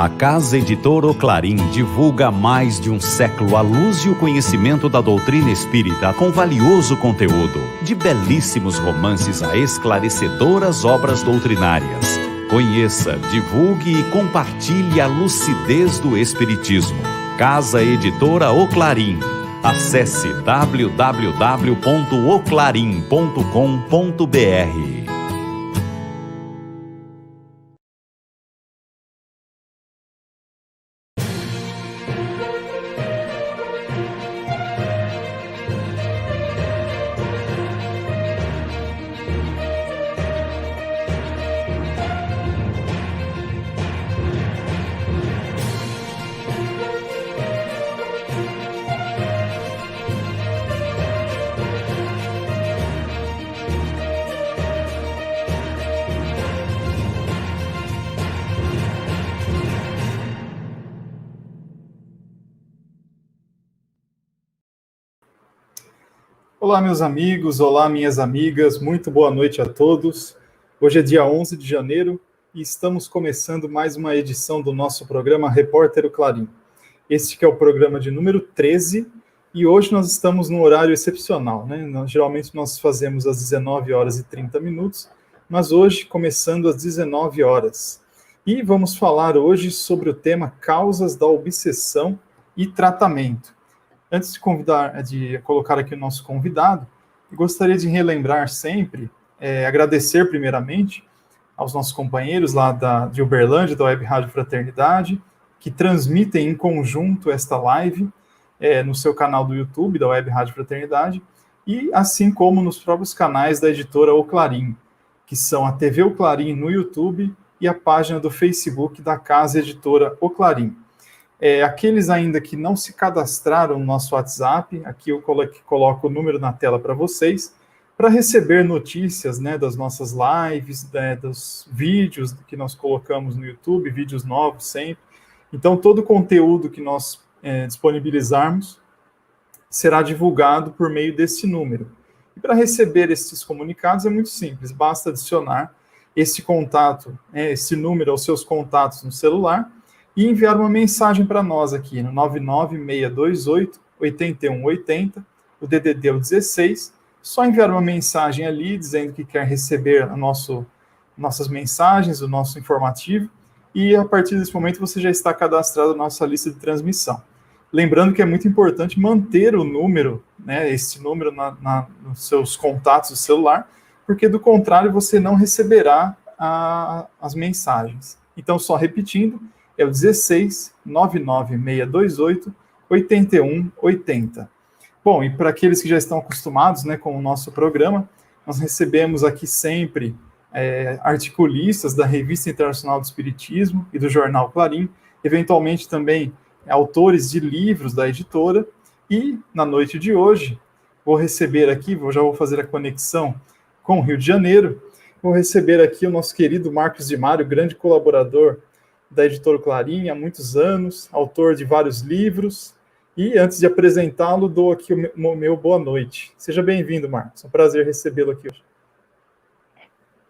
A Casa Editora O Clarim divulga há mais de um século a luz e o conhecimento da doutrina espírita com valioso conteúdo, de belíssimos romances a esclarecedoras obras doutrinárias. Conheça, divulgue e compartilhe a lucidez do Espiritismo. Casa Editora O Clarim. Acesse www.oclarim.com.br. Olá, meus amigos, olá, minhas amigas, muito boa noite a todos. Hoje é dia 11 de janeiro e estamos começando mais uma edição do nosso programa Repórter O Clarim. Este que é o programa de número 13 e hoje nós estamos num horário excepcional, né? Geralmente nós fazemos às 19 horas e 30 minutos, mas hoje começando às 19 horas. E vamos falar hoje sobre o tema Causas da Obsessão e Tratamento. Antes de colocar aqui o nosso convidado, gostaria de relembrar sempre, agradecer primeiramente aos nossos companheiros lá de Uberlândia, da Web Rádio Fraternidade, que transmitem em conjunto esta live no seu canal do YouTube, da Web Rádio Fraternidade, e assim como nos próprios canais da editora O Clarim, que são a TV O Clarim no YouTube e a página do Facebook da Casa Editora O Clarim. Aqueles ainda que não se cadastraram no nosso WhatsApp, aqui eu coloco o número na tela para vocês, para receber notícias, né, das nossas lives, dos vídeos que nós colocamos no YouTube, vídeos novos sempre. Então, todo o conteúdo que nós disponibilizarmos será divulgado por meio desse número. E para receber esses comunicados é muito simples, basta adicionar esse contato, esse número aos seus contatos no celular, e enviar uma mensagem para nós aqui no 99628-8180, o DDD é o 16, só enviar uma mensagem ali dizendo que quer receber nossas mensagens, o nosso informativo, e a partir desse momento você já está cadastrado na nossa lista de transmissão. Lembrando que é muito importante manter o número, né, esse número nos seus contatos do celular, porque do contrário você não receberá as mensagens. Então, só repetindo, é o 16 99628 8180. Bom, e para aqueles que já estão acostumados, né, com o nosso programa, nós recebemos aqui sempre articulistas da Revista Internacional do Espiritismo e do Jornal Clarim, eventualmente também autores de livros da editora, e na noite de hoje vou receber aqui, já vou fazer a conexão com o Rio de Janeiro, vou receber aqui o nosso querido Marcos de Mário, grande colaborador da Editora Clarim há muitos anos, autor de vários livros, e antes de apresentá-lo, dou aqui o meu boa noite. Seja bem-vindo, Marcos, é um prazer recebê-lo aqui hoje.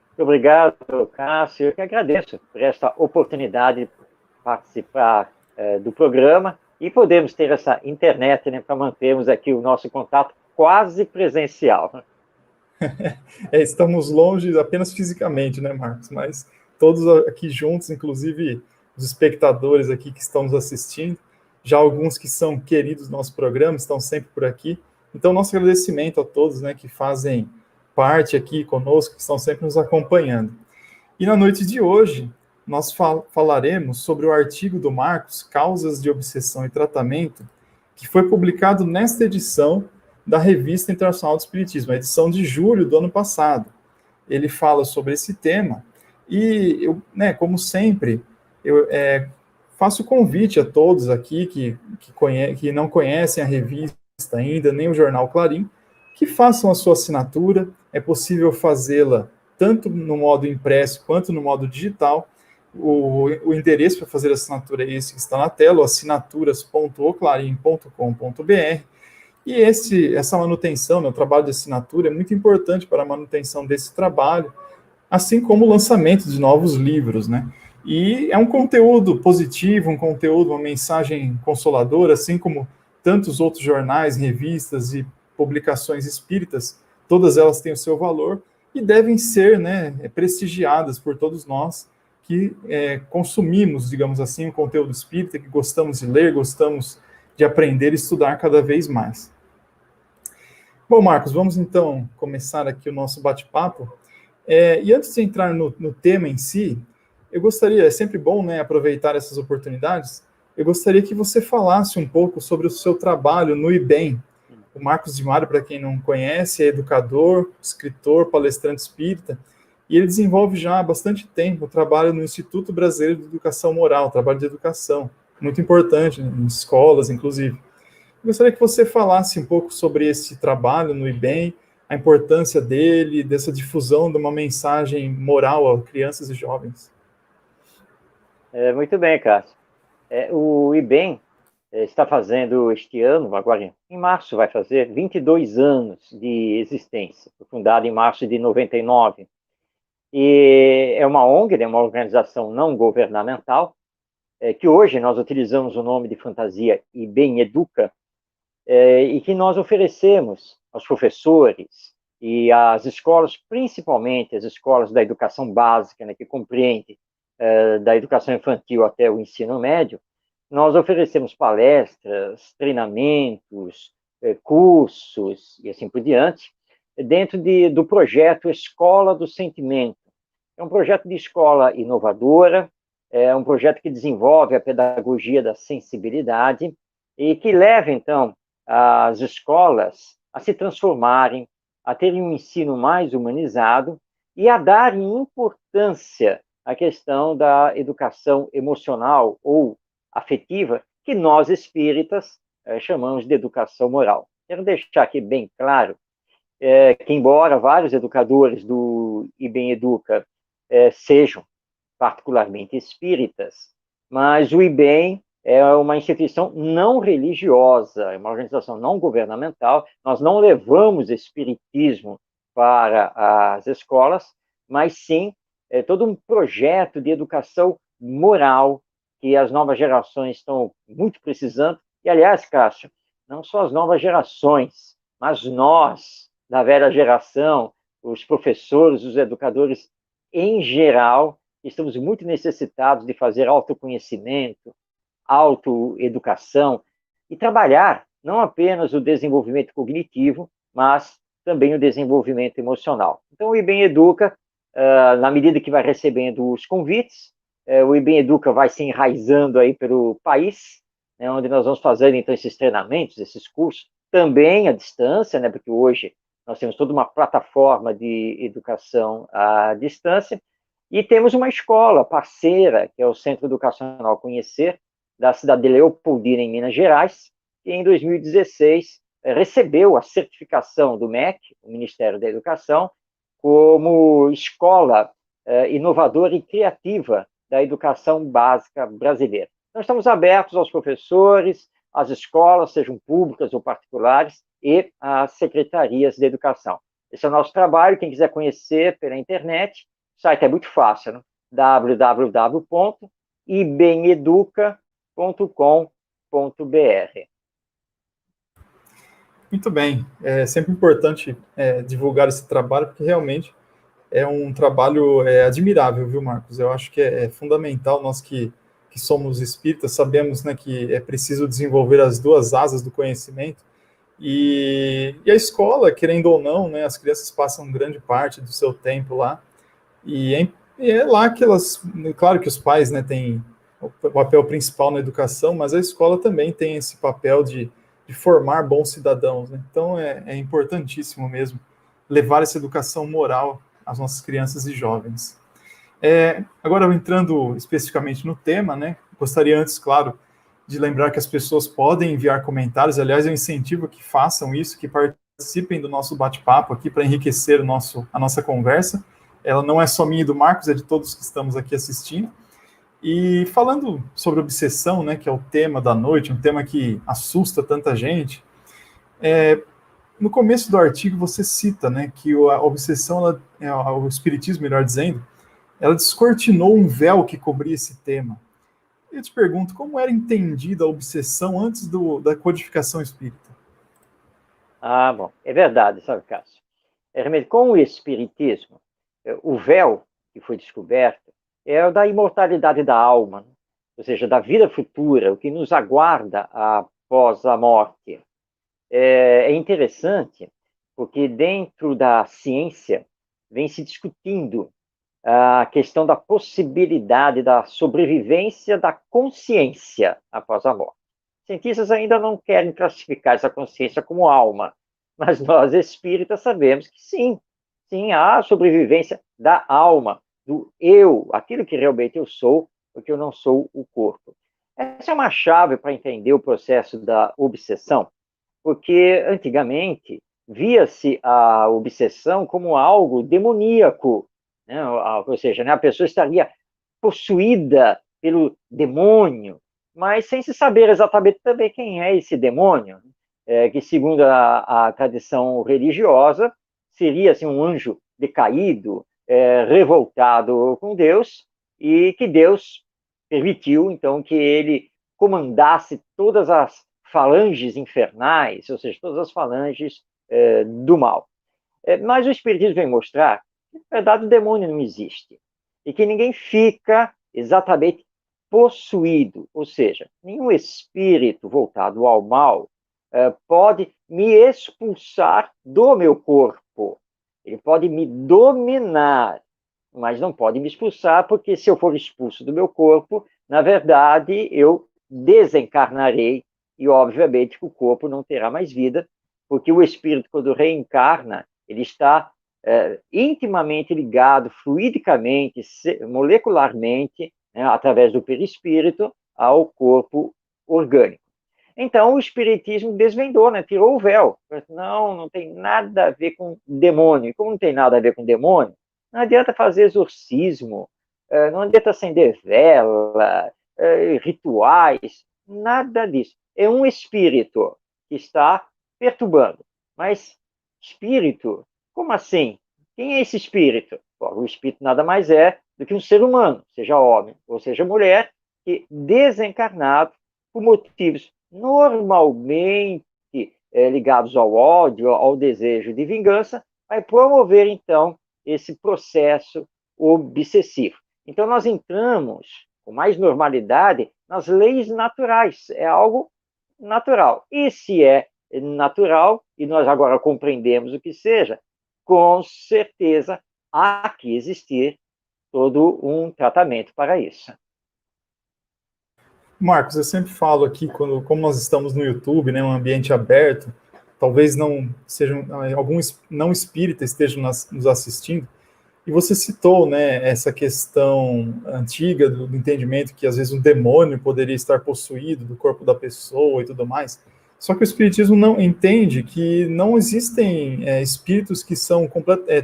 Muito obrigado, Cássio, eu que agradeço por esta oportunidade de participar do programa e podemos ter essa internet, né, para mantermos aqui o nosso contato quase presencial. Estamos longe apenas fisicamente, né, Marcos, mas todos aqui juntos, inclusive os espectadores aqui que estão nos assistindo, já alguns que são queridos do nosso programa, estão sempre por aqui. Então, nosso agradecimento a todos, né, que fazem parte aqui conosco, que estão sempre nos acompanhando. E na noite de hoje, nós falaremos sobre o artigo do Marcos, Causas de Obsessão e Tratamento, que foi publicado nesta edição da Revista Internacional do Espiritismo, a edição de julho do ano passado. Ele fala sobre esse tema. E, como sempre, eu faço convite a todos aqui que não conhecem a revista ainda, nem o Jornal Clarim, que façam a sua assinatura. É possível fazê-la tanto no modo impresso quanto no modo digital. O endereço para fazer a assinatura é esse que está na tela, assinaturas.oclarim.com.br. E essa manutenção, o trabalho de assinatura, é muito importante para a manutenção desse trabalho, assim como o lançamento de novos livros, né? E é um conteúdo positivo, um conteúdo, uma mensagem consoladora, assim como tantos outros jornais, revistas e publicações espíritas, todas elas têm o seu valor e devem ser, né, prestigiadas por todos nós que consumimos, digamos assim, o conteúdo espírita, que gostamos de ler, gostamos de aprender e estudar cada vez mais. Bom, Marcos, vamos então começar aqui o nosso bate-papo. E antes de entrar no tema em si, eu gostaria, é sempre bom, né, aproveitar essas oportunidades, eu gostaria que você falasse um pouco sobre o seu trabalho no IBEM. O Marcos de Mário, para quem não conhece, é educador, escritor, palestrante espírita, e ele desenvolve já há bastante tempo o trabalho no Instituto Brasileiro de Educação Moral, trabalho de educação, muito importante, em escolas, inclusive. Eu gostaria que você falasse um pouco sobre esse trabalho no IBEM, a importância dele, dessa difusão de uma mensagem moral a crianças e jovens. Muito bem, Cássio. O IBEM está fazendo este ano, agora em março vai fazer 22 anos de existência, foi fundado em março de 99. E é uma ONG, né, uma organização não governamental, que hoje nós utilizamos o nome de fantasia IBEM Educa, e que nós oferecemos aos professores e às escolas, principalmente as escolas da educação básica, né, que compreende da educação infantil até o ensino médio, nós oferecemos palestras, treinamentos, cursos e assim por diante, dentro do projeto Escola do Sentimento. É um projeto de escola inovadora, é um projeto que desenvolve a pedagogia da sensibilidade e que leva, então, as escolas a se transformarem, a terem um ensino mais humanizado e a darem importância à questão da educação emocional ou afetiva, que nós espíritas chamamos de educação moral. Quero deixar aqui bem claro que, embora vários educadores do IBEM Educa sejam particularmente espíritas, mas o IBEM é uma instituição não religiosa, é uma organização não governamental. Nós não levamos espiritismo para as escolas, mas sim todo um projeto de educação moral que as novas gerações estão muito precisando. E, aliás, Cássio, não só as novas gerações, mas nós, da velha geração, os professores, os educadores em geral, estamos muito necessitados de fazer autoconhecimento, autoeducação e trabalhar não apenas o desenvolvimento cognitivo, mas também o desenvolvimento emocional. Então, o IBEM Educa, na medida que vai recebendo os convites, o IBEM Educa vai se enraizando aí pelo país, né, onde nós vamos fazer, então, esses treinamentos, esses cursos, também à distância, né, porque hoje nós temos toda uma plataforma de educação à distância, e temos uma escola parceira, que é o Centro Educacional Conhecer, da cidade de Leopoldina, em Minas Gerais, que em 2016 recebeu a certificação do MEC, o Ministério da Educação, como escola inovadora e criativa da educação básica brasileira. Então, estamos abertos aos professores, às escolas, sejam públicas ou particulares, e às secretarias de educação. Esse é o nosso trabalho. Quem quiser conhecer pela internet, o site é muito fácil, né? www.ibemeduca.com.br. Muito bem. É sempre importante divulgar esse trabalho, porque realmente é um trabalho admirável, viu, Marcos? Eu acho que é fundamental, nós que somos espíritas, sabemos, né, que é preciso desenvolver as duas asas do conhecimento, e a escola, querendo ou não, né, as crianças passam grande parte do seu tempo lá, e é lá que elas, claro que os pais, né, têm o papel principal na educação, mas a escola também tem esse papel de formar bons cidadãos, né? Então é importantíssimo mesmo levar essa educação moral às nossas crianças e jovens. Agora, entrando especificamente no tema, né, gostaria antes, claro, de lembrar que as pessoas podem enviar comentários. Aliás, eu incentivo que façam isso, que participem do nosso bate-papo aqui para enriquecer a nossa conversa. Ela não é só minha e do Marcos, é de todos que estamos aqui assistindo. E falando sobre obsessão, né, que é o tema da noite, um tema que assusta tanta gente, no começo do artigo você cita, né, que a obsessão, o espiritismo, melhor dizendo, ela descortinou um véu que cobria esse tema. Eu te pergunto, como era entendida a obsessão antes da codificação espírita? Ah, bom, é verdade, sabe, Cássio? Realmente, com o Espiritismo, o véu que foi descoberto é o da imortalidade da alma, né? Ou seja, da vida futura, o que nos aguarda após a morte. É interessante, porque dentro da ciência vem se discutindo a questão da possibilidade da sobrevivência da consciência após a morte. Cientistas ainda não querem classificar essa consciência como alma, mas nós espíritas sabemos que sim, sim, há sobrevivência da alma, do eu, aquilo que realmente eu sou, porque eu não sou o corpo. Essa é uma chave para entender o processo da obsessão, porque antigamente via-se a obsessão como algo demoníaco, né? Ou seja, né, a pessoa estaria possuída pelo demônio, mas sem se saber exatamente também quem é esse demônio, que segundo a tradição religiosa seria assim, um anjo decaído, revoltado com Deus, e que Deus permitiu então que ele comandasse todas as falanges infernais, ou seja, todas as falanges do mal. Mas o Espiritismo vem mostrar que, na verdade, o demônio não existe. E que ninguém fica exatamente possuído. Ou seja, nenhum espírito voltado ao mal pode me expulsar do meu corpo. Ele pode me dominar, mas não pode me expulsar, porque se eu for expulso do meu corpo, na verdade, eu desencarnarei e, obviamente, o corpo não terá mais vida, porque o espírito, quando reencarna, ele está intimamente ligado, fluidicamente, molecularmente, né, através do perispírito, ao corpo orgânico. Então, o espiritismo desvendou, né, tirou o véu. Não, não tem nada a ver com demônio. E como não tem nada a ver com demônio, não adianta fazer exorcismo, não adianta acender vela, rituais, nada disso. É um espírito que está perturbando. Mas espírito, como assim? Quem é esse espírito? Bom, o espírito nada mais é do que um ser humano, seja homem ou seja mulher, que desencarnado por motivos normalmente ligados ao ódio, ao desejo de vingança, vai promover, então, esse processo obsessivo. Então, nós entramos com mais normalidade nas leis naturais, é algo natural. E se é natural, e nós agora compreendemos o que seja, com certeza há que existir todo um tratamento para isso. Marcos, eu sempre falo aqui, como nós estamos no YouTube, né, um ambiente aberto, talvez não sejam alguns não espíritas estejam nos assistindo, e você citou, né, essa questão antiga do entendimento que às vezes um demônio poderia estar possuído do corpo da pessoa e tudo mais. Só que o espiritismo não entende que não existem espíritos que são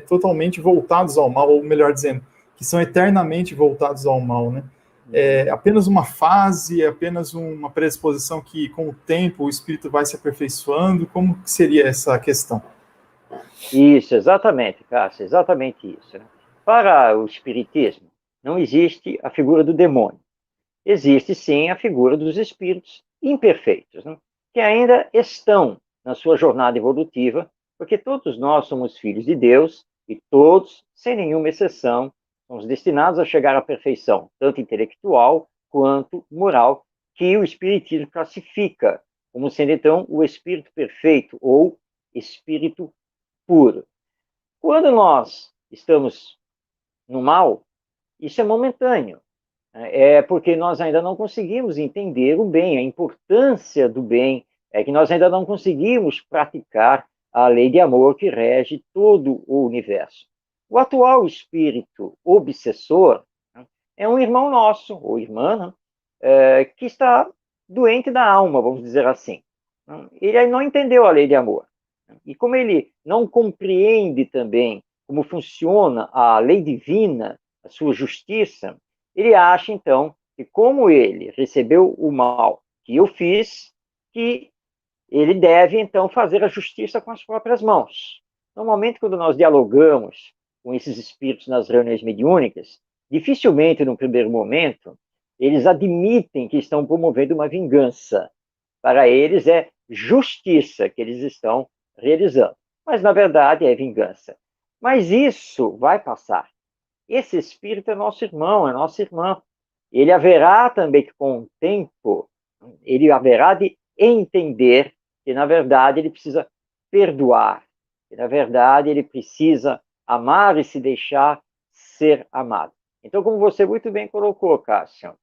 totalmente voltados ao mal, ou melhor dizendo, que são eternamente voltados ao mal, né? É apenas uma fase, é apenas uma predisposição que, com o tempo, o espírito vai se aperfeiçoando. Como seria essa questão? Isso, exatamente, Cássio, exatamente isso. Né? Para o espiritismo, não existe a figura do demônio. Existe, sim, a figura dos espíritos imperfeitos, né? Que ainda estão na sua jornada evolutiva, porque todos nós somos filhos de Deus e todos, sem nenhuma exceção, somos destinados a chegar à perfeição, tanto intelectual quanto moral, que o espiritismo classifica como sendo, então, o espírito perfeito ou espírito puro. Quando nós estamos no mal, isso é momentâneo. É porque nós ainda não conseguimos entender o bem, a importância do bem, é que nós ainda não conseguimos praticar a lei de amor que rege todo o universo. O atual espírito obsessor, né, é um irmão nosso, ou irmã, né, que está doente da alma, vamos dizer assim. Ele não entendeu a lei de amor. E como ele não compreende também como funciona a lei divina, a sua justiça, ele acha, então, que como ele recebeu o mal que eu fiz, que ele deve, então, fazer a justiça com as próprias mãos. Normalmente, quando nós dialogamos com esses espíritos nas reuniões mediúnicas, dificilmente, no primeiro momento, eles admitem que estão promovendo uma vingança. Para eles é justiça que eles estão realizando. Mas, na verdade, é vingança. Mas isso vai passar. Esse espírito é nosso irmão, é nossa irmã. Ele haverá também que, com o tempo, ele haverá de entender que, na verdade, ele precisa perdoar. Que, na verdade, ele precisa amar e se deixar ser amado. Então, como você muito bem colocou, Cássio,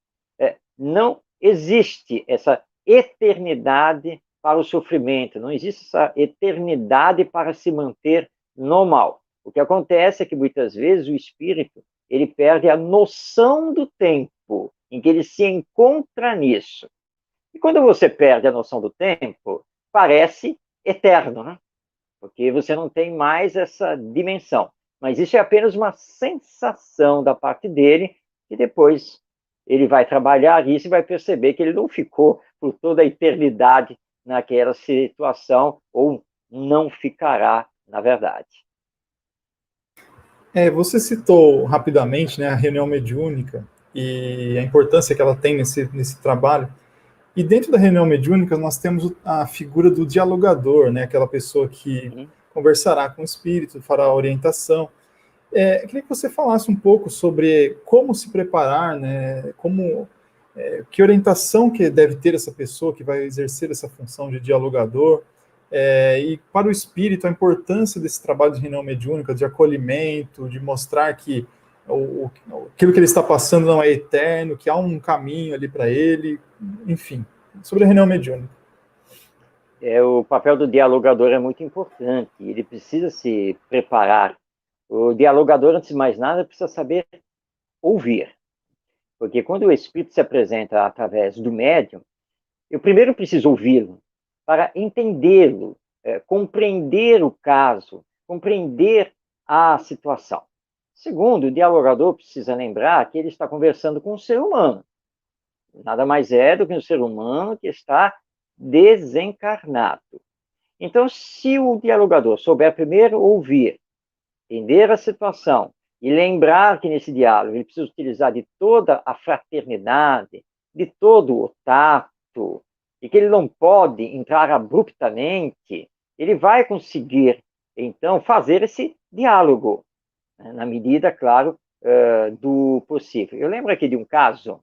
não existe essa eternidade para o sofrimento, não existe essa eternidade para se manter no mal. O que acontece é que, muitas vezes, o espírito ele perde a noção do tempo em que ele se encontra nisso. E quando você perde a noção do tempo, parece eterno, né? Porque você não tem mais essa dimensão. Mas isso é apenas uma sensação da parte dele, e depois ele vai trabalhar isso e vai perceber que ele não ficou por toda a eternidade naquela situação, ou não ficará, na verdade. Você citou rapidamente, né, a reunião mediúnica e a importância que ela tem nesse trabalho. E dentro da reunião mediúnica, nós temos a figura do dialogador, né, aquela pessoa que conversará com o espírito, fará orientação. Queria que você falasse um pouco sobre como se preparar, né, que orientação que deve ter essa pessoa que vai exercer essa função de dialogador, e para o espírito a importância desse trabalho de reunião mediúnica, de acolhimento, de mostrar que aquilo que ele está passando não é eterno, que há um caminho ali para ele, enfim, sobre a reunião mediúnica. O papel do dialogador é muito importante, ele precisa se preparar. O dialogador, antes de mais nada, precisa saber ouvir. Porque quando o espírito se apresenta através do médium, eu primeiro preciso ouvi-lo, para entendê-lo, compreender o caso, compreender a situação. Segundo, o dialogador precisa lembrar que ele está conversando com um ser humano. Nada mais é do que um ser humano que está desencarnado. Então, se o dialogador souber primeiro ouvir, entender a situação e lembrar que nesse diálogo ele precisa utilizar de toda a fraternidade, de todo o tato, e que ele não pode entrar abruptamente, ele vai conseguir, então, fazer esse diálogo, né, na medida, claro, do possível. Eu lembro aqui de um caso,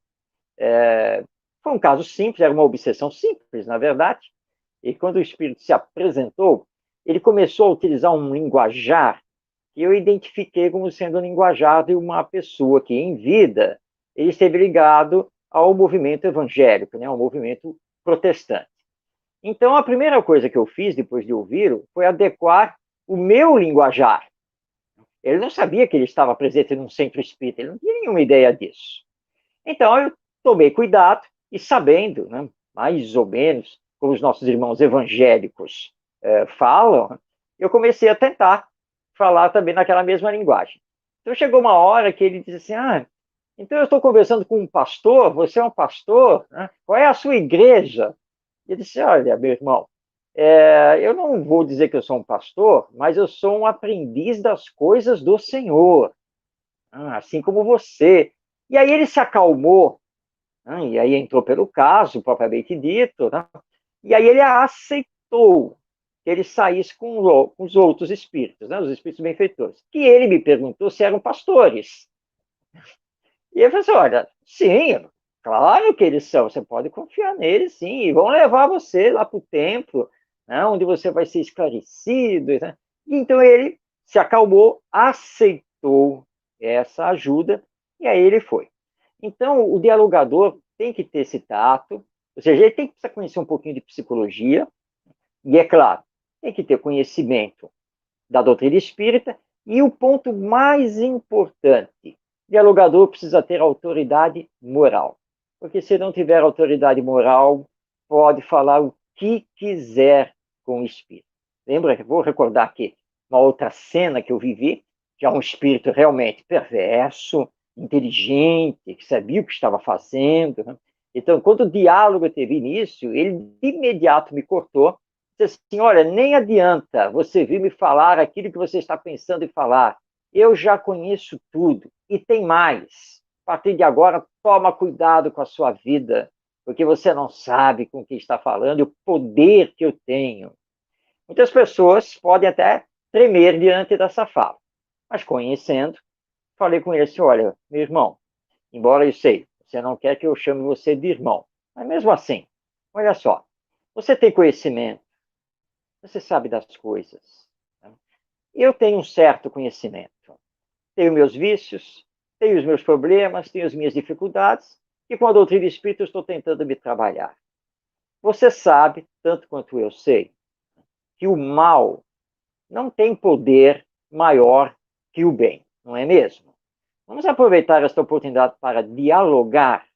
foi um caso simples, era uma obsessão simples, na verdade, e quando o espírito se apresentou, ele começou a utilizar um linguajar que eu identifiquei como sendo um linguajar de uma pessoa que, em vida, ele esteve ligado ao movimento evangélico, né, ao movimento protestante. Então, a primeira coisa que eu fiz, depois de ouvi-lo, foi adequar o meu linguajar. Ele não sabia que ele estava presente num centro espírita, ele não tinha nenhuma ideia disso. Então, eu tomei cuidado e, sabendo, né, mais ou menos, como os nossos irmãos evangélicos falam, eu comecei a tentar falar também naquela mesma linguagem. Então, chegou uma hora que ele disse assim, então eu estou conversando com um pastor, você é um pastor, né? Qual é a sua igreja? E ele disse, olha, meu irmão, eu não vou dizer que eu sou um pastor, mas eu sou um aprendiz das coisas do Senhor, assim como você. E aí ele se acalmou, né? E aí entrou pelo caso, propriamente dito, né? E aí ele aceitou que ele saísse com os outros espíritos, né? Os espíritos benfeitores, que ele me perguntou se eram pastores. E eu falei assim, olha, sim, claro que eles são, você pode confiar neles, sim, e vão levar você lá para o templo, né, onde você vai ser esclarecido. Né? Então ele se acalmou, aceitou essa ajuda, e aí ele foi. Então o dialogador tem que ter esse tato, ou seja, ele tem que conhecer um pouquinho de psicologia, e é claro, tem que ter conhecimento da doutrina espírita, e o ponto mais importante, o dialogador precisa ter autoridade moral. Porque se não tiver autoridade moral, pode falar o que quiser com o espírito. Lembra? Vou recordar aqui uma outra cena que eu vivi, que é um espírito realmente perverso, inteligente, que sabia o que estava fazendo. Né? Então, quando o diálogo teve início, ele de imediato me cortou, disse assim, olha, nem adianta você vir me falar aquilo que você está pensando em falar. eu já conheço tudo. E tem mais. A partir de agora, toma cuidado com a sua vida, porque você não sabe com quem está falando e o poder que eu tenho. Muitas pessoas podem até tremer diante dessa fala, mas conhecendo, falei com ele assim, olha, meu irmão, embora eu sei, você não quer que eu chame você de irmão, mas mesmo assim, olha só, você tem conhecimento, você sabe das coisas. Né? Eu tenho um certo conhecimento. Tenho meus vícios, tenho os meus problemas, tenho as minhas dificuldades, e com a doutrina espírita eu estou tentando me trabalhar. Você sabe, tanto quanto eu sei, que o mal não tem poder maior que o bem, não é mesmo? Vamos aproveitar esta oportunidade para dialogar.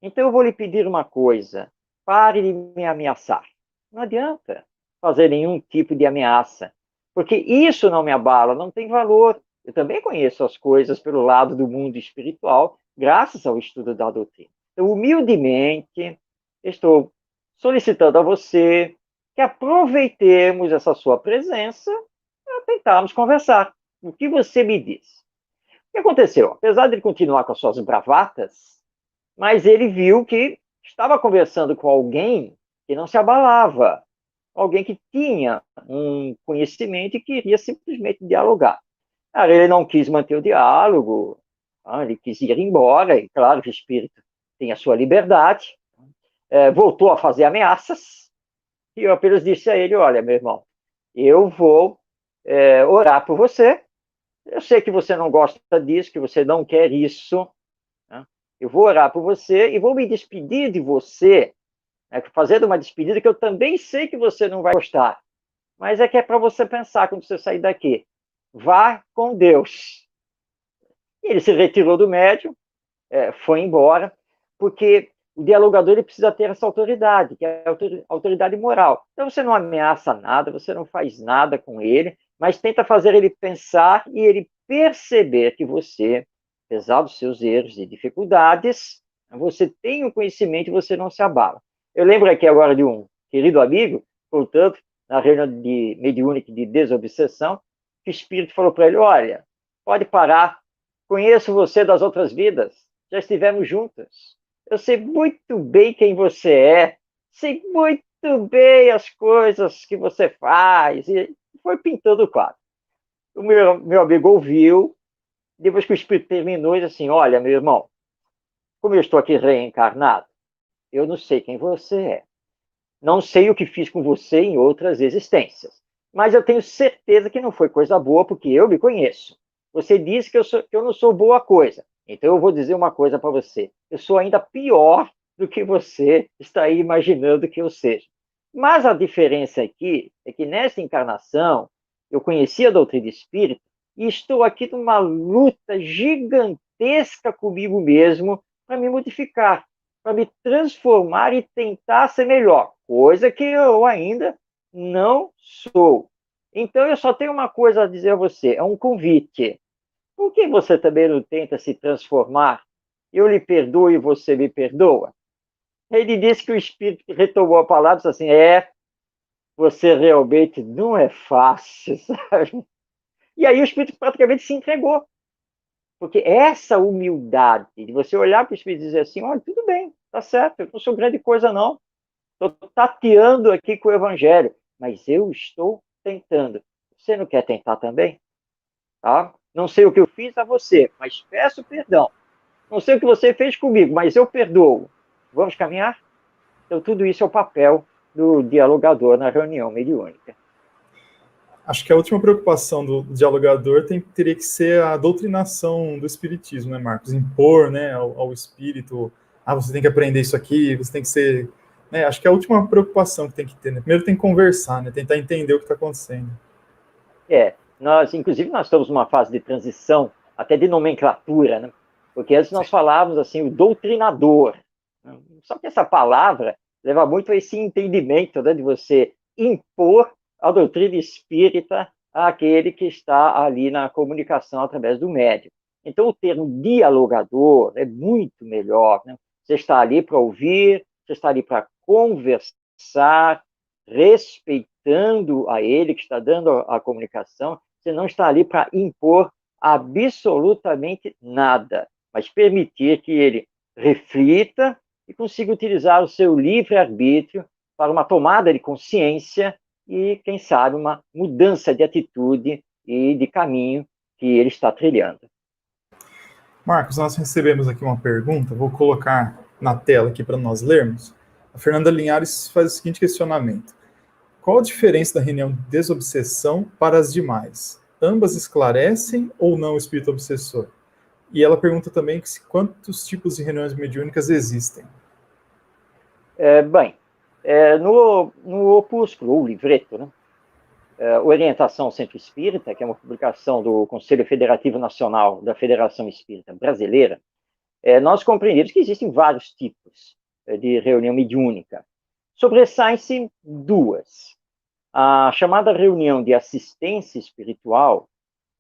Então eu vou lhe pedir uma coisa, pare de me ameaçar. Não adianta fazer nenhum tipo de ameaça, porque isso não me abala, não tem valor. Eu também conheço as coisas pelo lado do mundo espiritual, graças ao estudo da doutrina. Então, humildemente, estou solicitando a você que aproveitemos essa sua presença para tentarmos conversar. O que você me diz? O que aconteceu? Apesar de ele continuar com as suas bravatas, mas ele viu que estava conversando com alguém que não se abalava, alguém que tinha um conhecimento e queria simplesmente dialogar. Ele não quis manter o diálogo, ele quis ir embora, e claro que o espírito tem a sua liberdade, voltou a fazer ameaças, e eu apenas disse a ele, olha, meu irmão, eu vou orar por você, eu sei que você não gosta disso, que você não quer isso, né? Eu vou orar por você e vou me despedir de você, fazendo uma despedida que eu também sei que você não vai gostar, mas é que é para você pensar quando você sair daqui. Vá com Deus. E ele se retirou do médium, foi embora, porque o dialogador ele precisa ter essa autoridade, que é a autoridade moral. Então você não ameaça nada, você não faz nada com ele, mas tenta fazer ele pensar e ele perceber que você, apesar dos seus erros e dificuldades, você tem o conhecimento e você não se abala. Eu lembro aqui agora de um querido amigo, portanto, na reunião de mediúnica de desobsessão, que o espírito falou para ele, olha, pode parar, conheço você das outras vidas, já estivemos juntas. Eu sei muito bem quem você é, sei muito bem as coisas que você faz, e foi pintando o quadro. O meu amigo ouviu, depois que o espírito terminou, ele disse assim, olha, meu irmão, como eu estou aqui reencarnado, eu não sei quem você é. Não sei o que fiz com você em outras existências. Mas eu tenho certeza que não foi coisa boa, porque eu me conheço. Você disse que eu não sou boa coisa. Então eu vou dizer uma coisa para você. Eu sou ainda pior do que você está aí imaginando que eu seja. Mas a diferença aqui é que nesta encarnação eu conheci a doutrina espírita e estou aqui numa luta gigantesca comigo mesmo para me modificar, para me transformar e tentar ser melhor, coisa que eu ainda não sou. Então eu só tenho uma coisa a dizer a você, é um convite. Por que você também não tenta se transformar? Eu lhe perdoo e você me perdoa? Ele disse que o espírito retomou a palavra e disse assim, você realmente não é fácil, sabe? E aí o espírito praticamente se entregou. Porque essa humildade de você olhar para o espírito e dizer assim, olha, tudo bem, tá certo, eu não sou grande coisa não, estou tateando aqui com o evangelho, mas eu estou tentando. Você não quer tentar também? Tá? Não sei o que eu fiz a você, mas peço perdão. Não sei o que você fez comigo, mas eu perdoo. Vamos caminhar? Então, tudo isso é o papel do dialogador na reunião mediúnica. Acho que a última preocupação do dialogador teria que ser a doutrinação do espiritismo, né, Marcos? Impor, né, ao espírito, você tem que aprender isso aqui, você tem que ser... Né, acho que é a última preocupação que tem que ter, né? Primeiro tem que conversar, né, tentar entender o que está acontecendo. Inclusive, nós estamos numa fase de transição, até de nomenclatura, né? Porque antes nós falávamos assim, o doutrinador. Só que essa palavra leva muito a esse entendimento, né, de você impor a doutrina espírita àquele que está ali na comunicação através do médium. Então, o termo dialogador é muito melhor, né? Você está ali para ouvir, você está ali para conversar, respeitando a ele que está dando a comunicação, Você não está ali para impor absolutamente nada, mas permitir que ele reflita e consiga utilizar o seu livre-arbítrio para uma tomada de consciência e, quem sabe, uma mudança de atitude e de caminho que ele está trilhando. Marcos, nós recebemos aqui uma pergunta, vou colocar na tela aqui para nós lermos. A Fernanda Linhares faz o seguinte questionamento: qual a diferença da reunião de desobsessão para as demais? Ambas esclarecem ou não o espírito obsessor? E ela pergunta também quantos tipos de reuniões mediúnicas existem. No opúsculo, ou livreto, né? Orientação ao Centro Espírita, que é uma publicação do Conselho Federativo Nacional da Federação Espírita Brasileira, nós compreendemos que existem vários tipos de reunião mediúnica. Sobressaem-se duas: a chamada reunião de assistência espiritual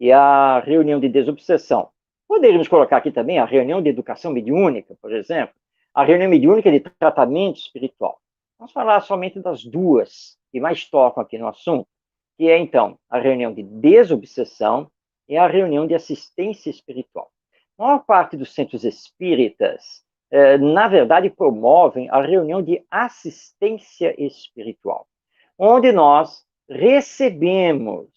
e a reunião de desobsessão. Poderíamos colocar aqui também a reunião de educação mediúnica, por exemplo, a reunião mediúnica de tratamento espiritual. Vamos falar somente das duas que mais tocam aqui no assunto, que é, então, a reunião de desobsessão e a reunião de assistência espiritual. A maior parte dos centros espíritas, na verdade, promovem a reunião de assistência espiritual, onde nós recebemos,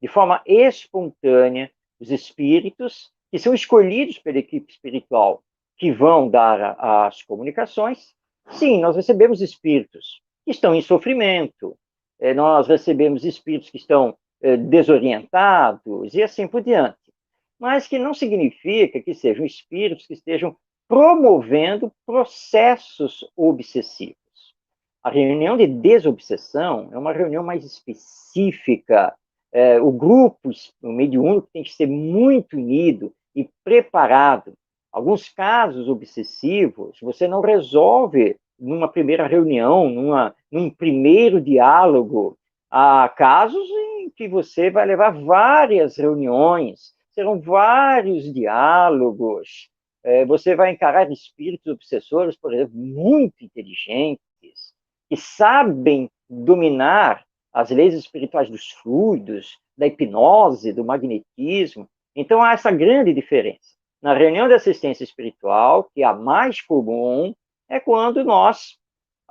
de forma espontânea, os espíritos que são escolhidos pela equipe espiritual que vão dar as comunicações. Sim, nós recebemos espíritos que estão em sofrimento, nós recebemos espíritos que estão desorientados e assim por diante. Mas que não significa que sejam espíritos que estejam promovendo processos obsessivos. A reunião de desobsessão é uma reunião mais específica. O grupo mediúnico tem que ser muito unido e preparado. Alguns casos obsessivos você não resolve numa primeira reunião, num primeiro diálogo. Há casos em que você vai levar várias reuniões, serão vários diálogos. Você vai encarar espíritos obsessores, por exemplo, muito inteligentes, que sabem dominar as leis espirituais dos fluidos, da hipnose, do magnetismo. Então, há essa grande diferença. Na reunião de assistência espiritual, que é a mais comum, é quando nós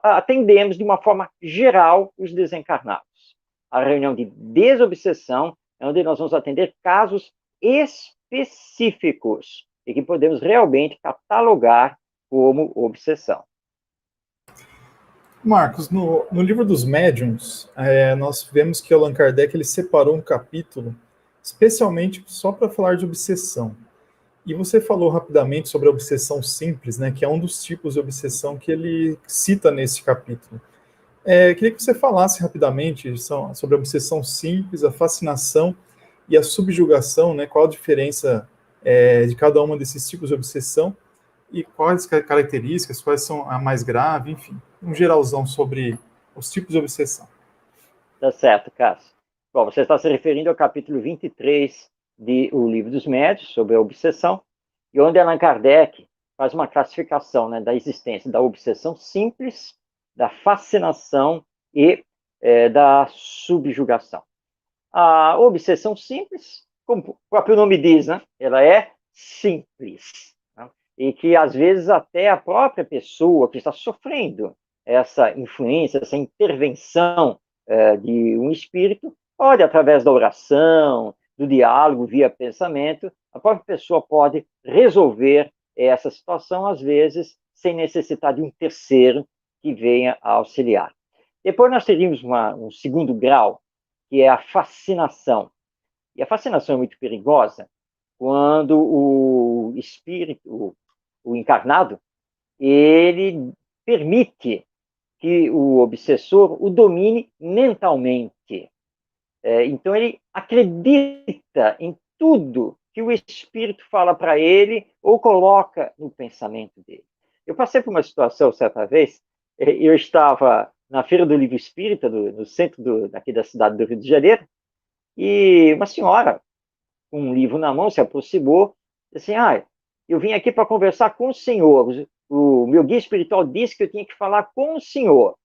atendemos de uma forma geral os desencarnados. A reunião de desobsessão é onde nós vamos atender casos específicos e que podemos realmente catalogar como obsessão. Marcos, no livro dos médiuns, nós vemos que Allan Kardec ele separou um capítulo especialmente só para falar de obsessão. E você falou rapidamente sobre a obsessão simples, né, que é um dos tipos de obsessão que ele cita nesse capítulo. Queria que você falasse rapidamente sobre a obsessão simples, a fascinação e a subjugação, né, qual a diferença de cada uma desses tipos de obsessão e quais características, quais são a mais grave, enfim, um geralzão sobre os tipos de obsessão. Tá certo, Cássio. Bom, você está se referindo ao capítulo 23 de O Livro dos Médiuns, sobre a obsessão, e onde Allan Kardec faz uma classificação, né, da existência da obsessão simples, da fascinação e da subjugação. A obsessão simples, como o próprio nome diz, né, ela é simples, né, e que às vezes até a própria pessoa que está sofrendo essa influência, essa intervenção de um espírito, pode, através da oração, do diálogo via pensamento, a própria pessoa pode resolver essa situação, às vezes, sem necessitar de um terceiro que venha a auxiliar. Depois nós teríamos um segundo grau, que é a fascinação. E a fascinação é muito perigosa quando o espírito, o encarnado, ele permite que o obsessor o domine mentalmente. Então, ele acredita em tudo que o espírito fala para ele ou coloca no pensamento dele. Eu passei por uma situação, certa vez, eu estava na Feira do Livro Espírita, no centro daqui da cidade do Rio de Janeiro, e uma senhora, com um livro na mão, se aproximou, disse assim, eu vim aqui para conversar com o senhor, o meu guia espiritual disse que eu tinha que falar com o senhor.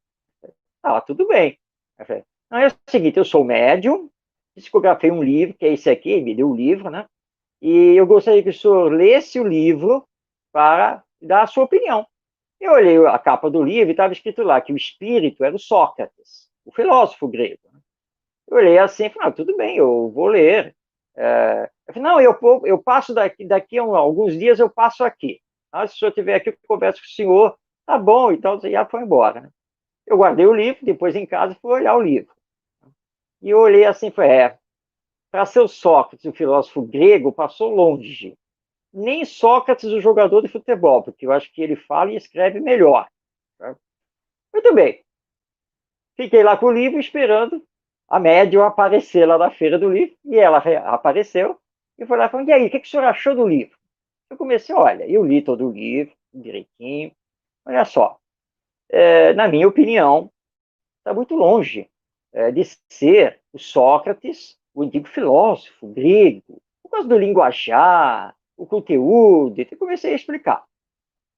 Tudo bem. Eu falei, não, é o seguinte, eu sou médium, psicografei um livro, que é esse aqui, ele me deu o livro, né? E eu gostaria que o senhor lesse o livro para dar a sua opinião. Eu olhei a capa do livro e estava escrito lá que o espírito era o Sócrates, o filósofo grego. Eu olhei assim e falei, tudo bem, eu vou ler. Eu falei, não, eu passo daqui a alguns dias, eu passo aqui. Se o senhor estiver aqui, eu converso com o senhor. Tá bom, então já foi embora. Né? Eu guardei o livro, depois em casa fui olhar o livro. E eu olhei assim e falei, para ser o Sócrates, o filósofo grego, passou longe. Nem Sócrates, o jogador de futebol, porque eu acho que ele fala e escreve melhor. Tá? Muito bem. Fiquei lá com o livro esperando a médium aparecer lá na feira do livro, e ela apareceu, e foi lá e falou, e aí, o que o senhor achou do livro? Eu comecei, olha, eu li todo o livro, direitinho, olha só, na minha opinião, está muito longe de ser o Sócrates, o antigo filósofo grego, por causa do linguajar, o conteúdo, e comecei a explicar.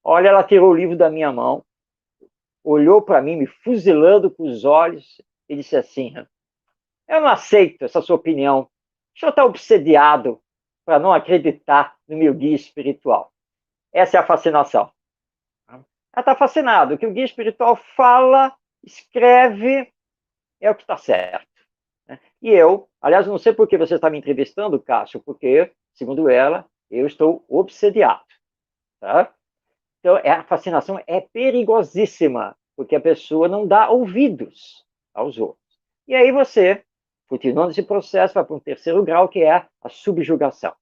Olha, ela tirou o livro da minha mão, olhou para mim, me fuzilando com os olhos, e disse assim, eu não aceito essa sua opinião, o senhor está obsediado para não acreditar no meu guia espiritual. Essa é a fascinação. Ela está fascinada, o que o guia espiritual fala, escreve, é o que está certo. E eu, aliás, não sei por que você está me entrevistando, Cássio, porque, segundo ela, eu estou obsediado. Tá? Então, a fascinação é perigosíssima, porque a pessoa não dá ouvidos aos outros. E aí você, continuando esse processo, vai para um terceiro grau, que é a subjugação.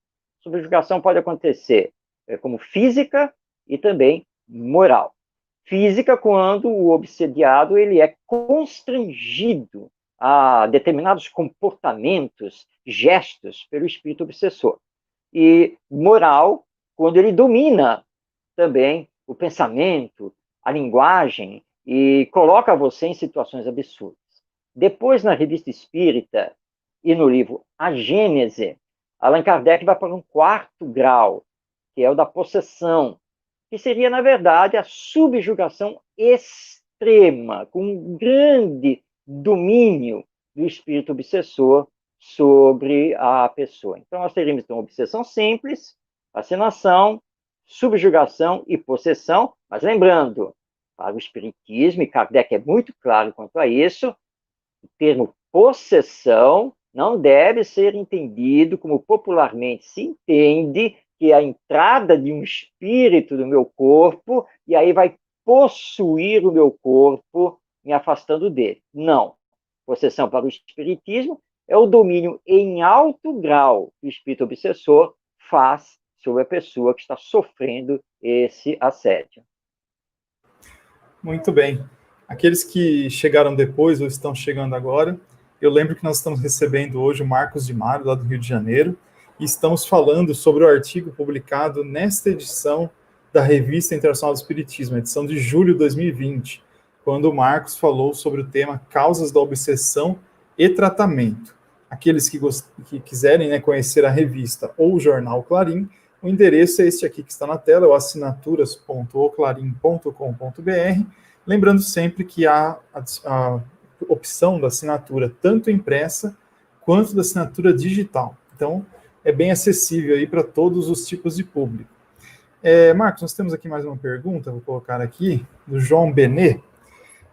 Subjugação pode acontecer como física e também moral. Física, quando o obsediado ele é constrangido a determinados comportamentos, gestos, pelo espírito obsessor. E moral, quando ele domina também o pensamento, a linguagem, e coloca você em situações absurdas. Depois, na Revista Espírita e no livro A Gênese, Allan Kardec vai para um quarto grau, que é o da possessão, que seria, na verdade, a subjugação extrema, com um grande domínio do espírito obsessor sobre a pessoa. Então, nós teríamos então obsessão simples, fascinação, subjugação e possessão, mas lembrando, para o espiritismo, e Kardec é muito claro quanto a isso, o termo possessão não deve ser entendido como popularmente se entende, que é a entrada de um espírito no meu corpo, e aí vai possuir o meu corpo, me afastando dele. Não. Possessão para o espiritismo é o domínio em alto grau que o espírito obsessor faz sobre a pessoa que está sofrendo esse assédio. Muito bem. Aqueles que chegaram depois ou estão chegando agora, eu lembro que nós estamos recebendo hoje o Marcos de Mário, lá do Rio de Janeiro, e estamos falando sobre o artigo publicado nesta edição da Revista Internacional do Espiritismo, edição de julho de 2020, quando o Marcos falou sobre o tema Causas da Obsessão e Tratamento. Aqueles que quiserem conhecer a revista ou o jornal Clarim, o endereço é este aqui que está na tela, é o assinaturas.oclarim.com.br. Lembrando sempre que há a opção da assinatura tanto impressa quanto da assinatura digital. Então, é bem acessível aí para todos os tipos de público. Marcos, nós temos aqui mais uma pergunta, vou colocar aqui, do João Benê.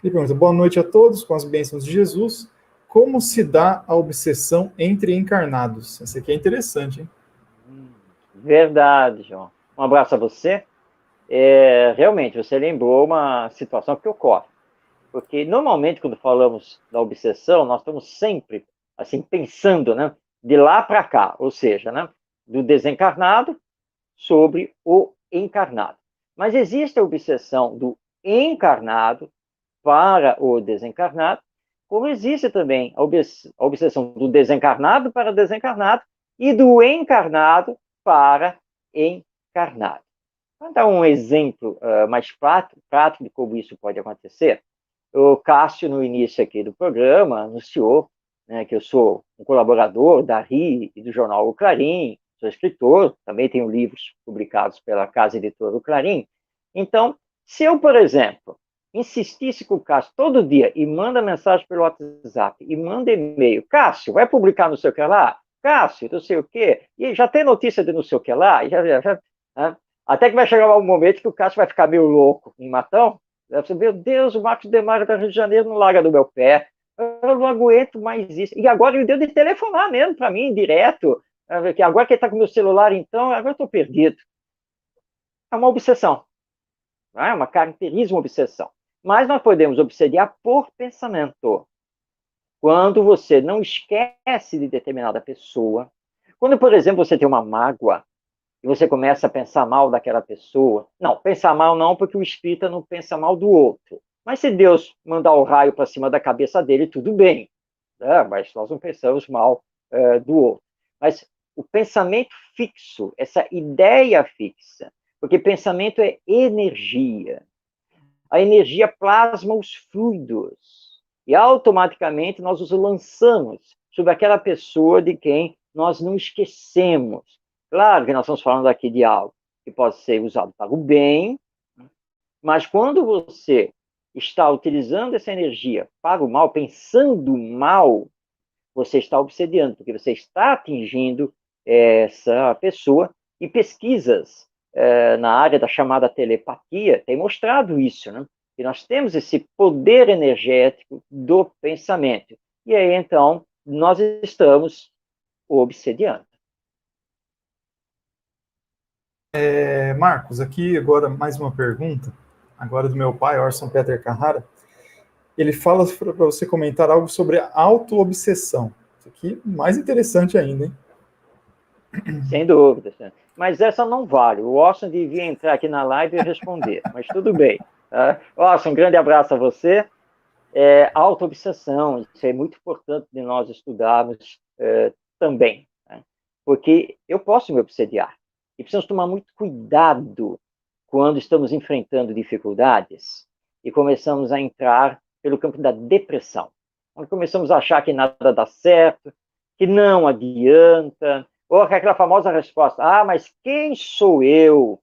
Ele pergunta, boa noite a todos, com as bênçãos de Jesus. Como se dá a obsessão entre encarnados? Essa aqui é interessante, hein? Verdade, João. Um abraço a você. Realmente, você lembrou uma situação que ocorre. Porque, normalmente, quando falamos da obsessão, nós estamos sempre, assim, pensando, né, de lá para cá, ou seja, né, do desencarnado sobre o encarnado. Mas existe a obsessão do encarnado para o desencarnado, como existe também a obsessão do desencarnado para desencarnado e do encarnado para encarnado. Vou dar um exemplo mais prático de como isso pode acontecer. O Cássio, no início aqui do programa, anunciou que eu sou um colaborador da RI e do jornal O Clarim, sou escritor, também tenho livros publicados pela Casa Editora O Clarim. Então, se eu, por exemplo, insistisse com o Cássio todo dia e manda mensagem pelo WhatsApp e manda e-mail, Cássio, vai publicar não sei o que lá? Cássio, não sei o quê, e já tem notícia de não sei o que lá, né? Até que vai chegar um momento que o Cássio vai ficar meio louco em Matão, vai dizer, meu Deus, o Marcos Demarco da Rio de Janeiro não larga do meu pé, eu não aguento mais isso. E agora ele deu de telefonar mesmo para mim, direto, que agora que ele está com o meu celular, então, agora eu estou perdido. É uma obsessão, não é? Uma caracteriza uma obsessão. Mas nós podemos obsediar por pensamento. Quando você não esquece de determinada pessoa, quando, por exemplo, você tem uma mágoa, e você começa a pensar mal daquela pessoa, não, pensar mal não, porque o espírita não pensa mal do outro. Mas se Deus mandar o raio para cima da cabeça dele, tudo bem. Mas nós não pensamos mal do outro. Mas o pensamento fixo, essa ideia fixa, porque pensamento é energia. A energia plasma os fluidos. E automaticamente nós os lançamos sobre aquela pessoa de quem nós não esquecemos. Claro que nós estamos falando aqui de algo que pode ser usado para o bem, mas quando você está utilizando essa energia para o mal, pensando mal, você está obsediando, porque você está atingindo essa pessoa, e pesquisas na área da chamada telepatia têm mostrado isso, né? Que nós temos esse poder energético do pensamento. E aí, então, nós estamos obsediando. Marcos, aqui agora mais uma pergunta, agora do meu pai, Orson Peter Carrara. Ele fala para você comentar algo sobre a auto-obsessão. Isso aqui mais interessante ainda, hein? Sem dúvida. Mas essa não vale. O Orson devia entrar aqui na live e responder, mas tudo bem. Orson, um grande abraço a você. Auto-obsessão, isso é muito importante de nós estudarmos também, né? Porque eu posso me obsediar. E precisamos tomar muito cuidado quando estamos enfrentando dificuldades e começamos a entrar pelo campo da depressão. Quando começamos a achar que nada dá certo, que não adianta, ou aquela famosa resposta, mas quem sou eu?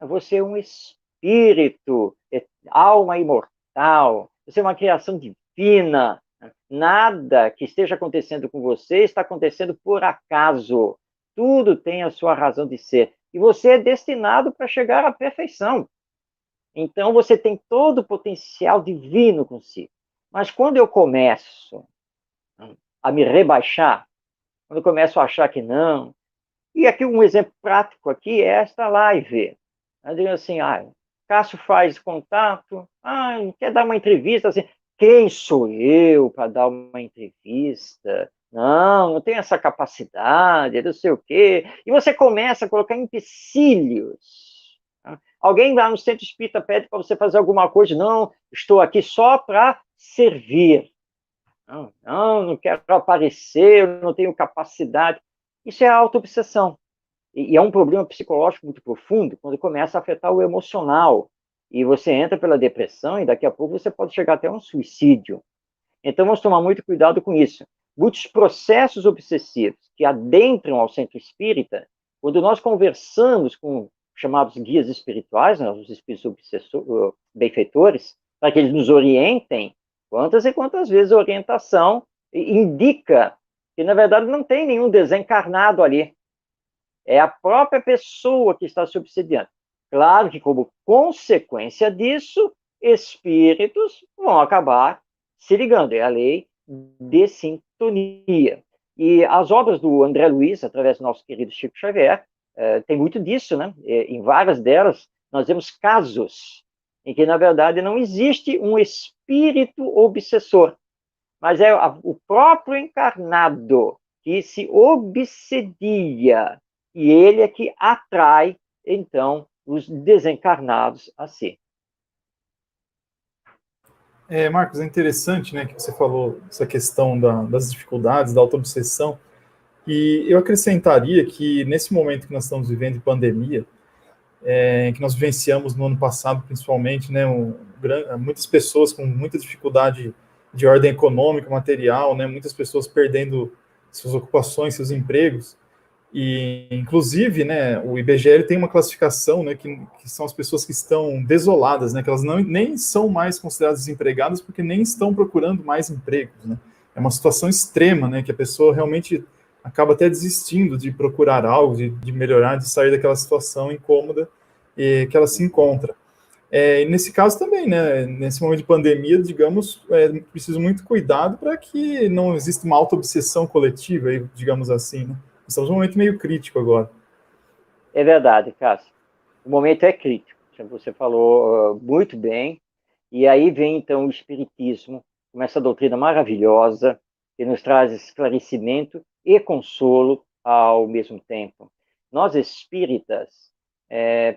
Você é um espírito, alma imortal, você é uma criação divina, nada que esteja acontecendo com você está acontecendo por acaso, tudo tem a sua razão de ser, e você é destinado para chegar à perfeição. Então, você tem todo o potencial divino consigo. Mas quando eu começo a me rebaixar, quando eu começo a achar que não, e aqui um exemplo prático aqui é esta live. Eu digo assim, Cássio faz contato, quer dar uma entrevista, assim, quem sou eu para dar uma entrevista? Não tenho essa capacidade, não sei o quê. E você começa a colocar empecilhos. Alguém lá no centro espírita pede para você fazer alguma coisa, não, estou aqui só para servir. Não quero aparecer, eu não tenho capacidade. Isso é auto-obsessão. E é um problema psicológico muito profundo quando começa a afetar o emocional. E você entra pela depressão e daqui a pouco você pode chegar até um suicídio. Então vamos tomar muito cuidado com isso. Muitos processos obsessivos que adentram ao centro espírita, quando nós conversamos com chamados guias espirituais, né, os espíritos benfeitores, para que eles nos orientem, quantas e quantas vezes a orientação indica que, na verdade, não tem nenhum desencarnado ali. É a própria pessoa que está se obsediando. Claro que, como consequência disso, espíritos vão acabar se ligando. É a lei de sintonia. E as obras do André Luiz, através do nosso querido Chico Xavier, tem muito disso, né? Em várias delas, nós vemos casos em que, na verdade, não existe um espírito obsessor, mas é o próprio encarnado que se obsedia, e ele é que atrai, então, os desencarnados a si. Marcos, é interessante, né, que você falou essa questão das dificuldades, da autoobsessão, e eu acrescentaria que nesse momento que nós estamos vivendo de pandemia, que nós vivenciamos no ano passado, principalmente, né, muitas pessoas com muita dificuldade de ordem econômica, material, né, muitas pessoas perdendo suas ocupações, seus empregos, E, inclusive, né, o IBGE tem uma classificação, né, que são as pessoas que estão desoladas, né, que elas nem são mais consideradas desempregadas porque nem estão procurando mais empregos, né. É uma situação extrema, né, que a pessoa realmente acaba até desistindo de procurar algo, de melhorar, de sair daquela situação incômoda que ela se encontra. E nesse caso também, né, nesse momento de pandemia, digamos, preciso muito cuidado para que não exista uma auto-obsessão coletiva, digamos assim, né. Estamos num momento meio crítico agora. É verdade, Cássio. O momento é crítico, você falou muito bem, e aí vem então o Espiritismo, com essa doutrina maravilhosa, que nos traz esclarecimento e consolo ao mesmo tempo. Nós espíritas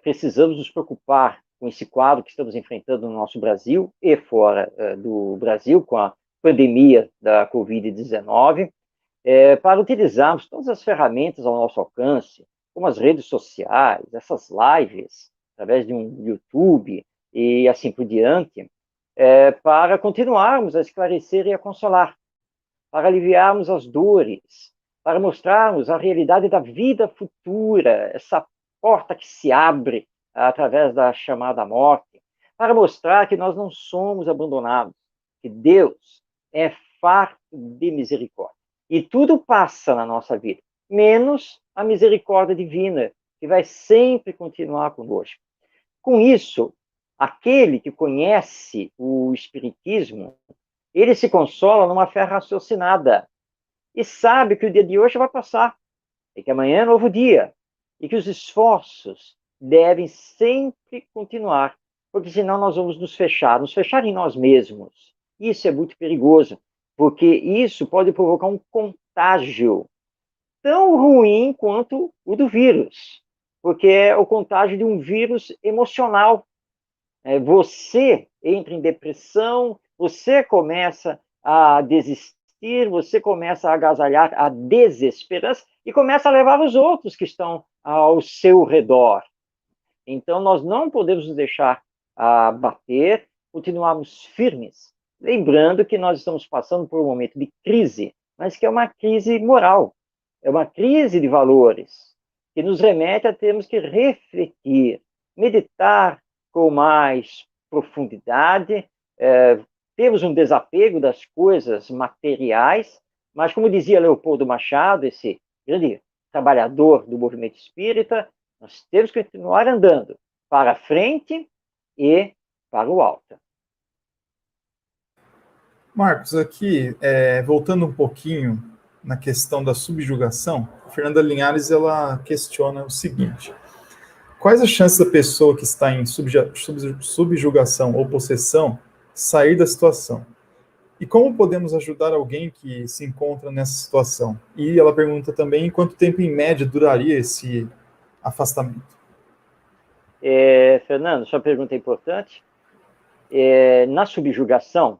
precisamos nos preocupar com esse quadro que estamos enfrentando no nosso Brasil e fora do Brasil, com a pandemia da Covid-19, para utilizarmos todas as ferramentas ao nosso alcance, como as redes sociais, essas lives, através de um YouTube e assim por diante, para continuarmos a esclarecer e a consolar, para aliviarmos as dores, para mostrarmos a realidade da vida futura, essa porta que se abre através da chamada morte, para mostrar que nós não somos abandonados, que Deus é farto de misericórdia. E tudo passa na nossa vida, menos a misericórdia divina, que vai sempre continuar conosco. Com isso, aquele que conhece o Espiritismo, ele se consola numa fé raciocinada e sabe que o dia de hoje vai passar, e que amanhã é novo dia, e que os esforços devem sempre continuar, porque senão nós vamos nos fechar em nós mesmos. Isso é muito perigoso, porque isso pode provocar um contágio tão ruim quanto o do vírus, porque é o contágio de um vírus emocional. Você entra em depressão, você começa a desistir, você começa a agasalhar a desesperança e começa a levar os outros que estão ao seu redor. Então, nós não podemos nos deixar abater, continuarmos firmes, lembrando que nós estamos passando por um momento de crise, mas que é uma crise moral, é uma crise de valores, que nos remete a termos que refletir, meditar com mais profundidade, temos um desapego das coisas materiais, mas como dizia Leopoldo Machado, esse grande trabalhador do movimento espírita, nós temos que continuar andando para frente e para o alto. Marcos, aqui, voltando um pouquinho na questão da subjugação, a Fernanda Linhares ela questiona o seguinte: quais as chances da pessoa que está em subjugação ou possessão sair da situação? E como podemos ajudar alguém que se encontra nessa situação? E ela pergunta também quanto tempo, em média, duraria esse afastamento. Fernando, sua pergunta é importante. Na subjugação,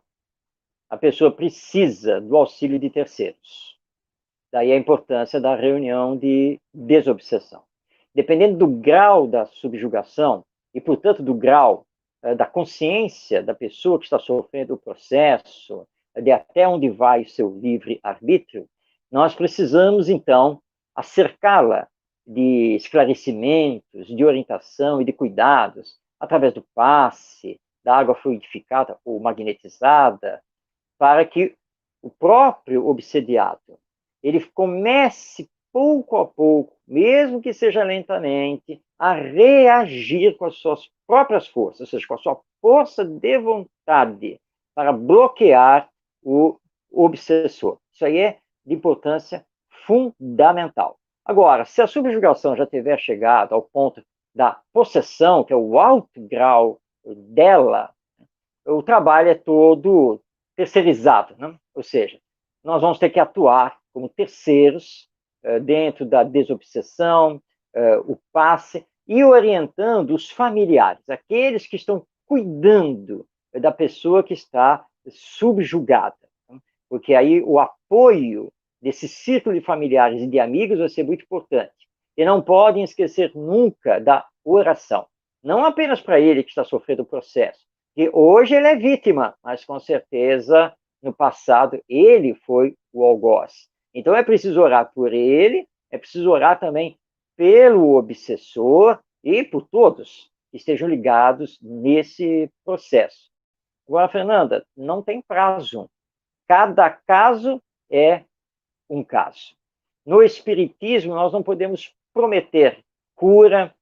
a pessoa precisa do auxílio de terceiros. Daí a importância da reunião de desobsessão. Dependendo do grau da subjugação, e, portanto, do grau da consciência da pessoa que está sofrendo o processo, de até onde vai o seu livre-arbítrio, nós precisamos, então, acercá-la de esclarecimentos, de orientação e de cuidados, através do passe, da água fluidificada ou magnetizada, para que o próprio obsediado ele comece pouco a pouco, mesmo que seja lentamente, a reagir com as suas próprias forças, ou seja, com a sua força de vontade, para bloquear o obsessor. Isso aí é de importância fundamental. Agora, se a subjugação já tiver chegado ao ponto da possessão, que é o alto grau dela, o trabalho é todo terceirizado, né? Ou seja, nós vamos ter que atuar como terceiros dentro da desobsessão, o passe, e orientando os familiares, aqueles que estão cuidando da pessoa que está subjugada. Né? Porque aí o apoio desse círculo de familiares e de amigos vai ser muito importante. E não podem esquecer nunca da oração. Não apenas para ele que está sofrendo o processo, que hoje ele é vítima, mas com certeza no passado ele foi o algoz. Então é preciso orar por ele, é preciso orar também pelo obsessor e por todos que estejam ligados nesse processo. Agora, Fernanda, não tem prazo. Cada caso é um caso. No Espiritismo, nós não podemos prometer cura,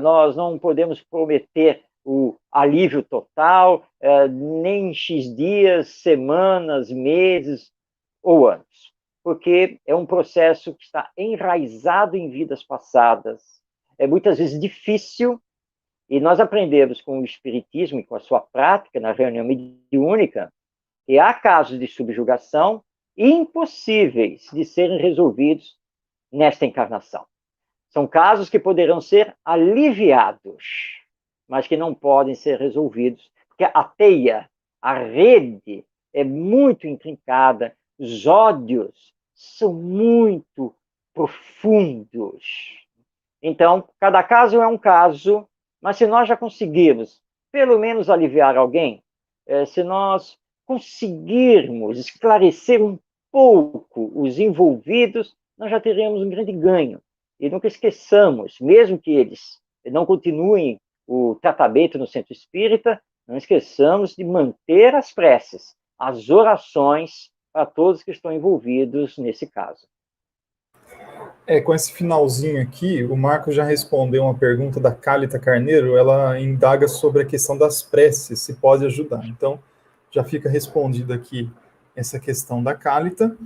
nós não podemos prometer o alívio total, nem X dias, semanas, meses ou anos, porque é um processo que está enraizado em vidas passadas, é muitas vezes difícil, e nós aprendemos com o Espiritismo e com a sua prática na reunião mediúnica que há casos de subjugação impossíveis de serem resolvidos nesta encarnação. São casos que poderão ser aliviados, mas que não podem ser resolvidos, porque a teia, a rede é muito intrincada, os ódios são muito profundos. Então, cada caso é um caso, mas se nós já conseguirmos, pelo menos, aliviar alguém, se nós conseguirmos esclarecer um pouco os envolvidos, nós já teremos um grande ganho. E nunca esqueçamos, mesmo que eles não continuem o tratamento no centro espírita, não esqueçamos de manter as preces, as orações para todos que estão envolvidos nesse caso. Com esse finalzinho aqui, o Marco já respondeu uma pergunta da Cálita Carneiro, ela indaga sobre a questão das preces, se pode ajudar. Então, já fica respondida aqui essa questão da Cálita.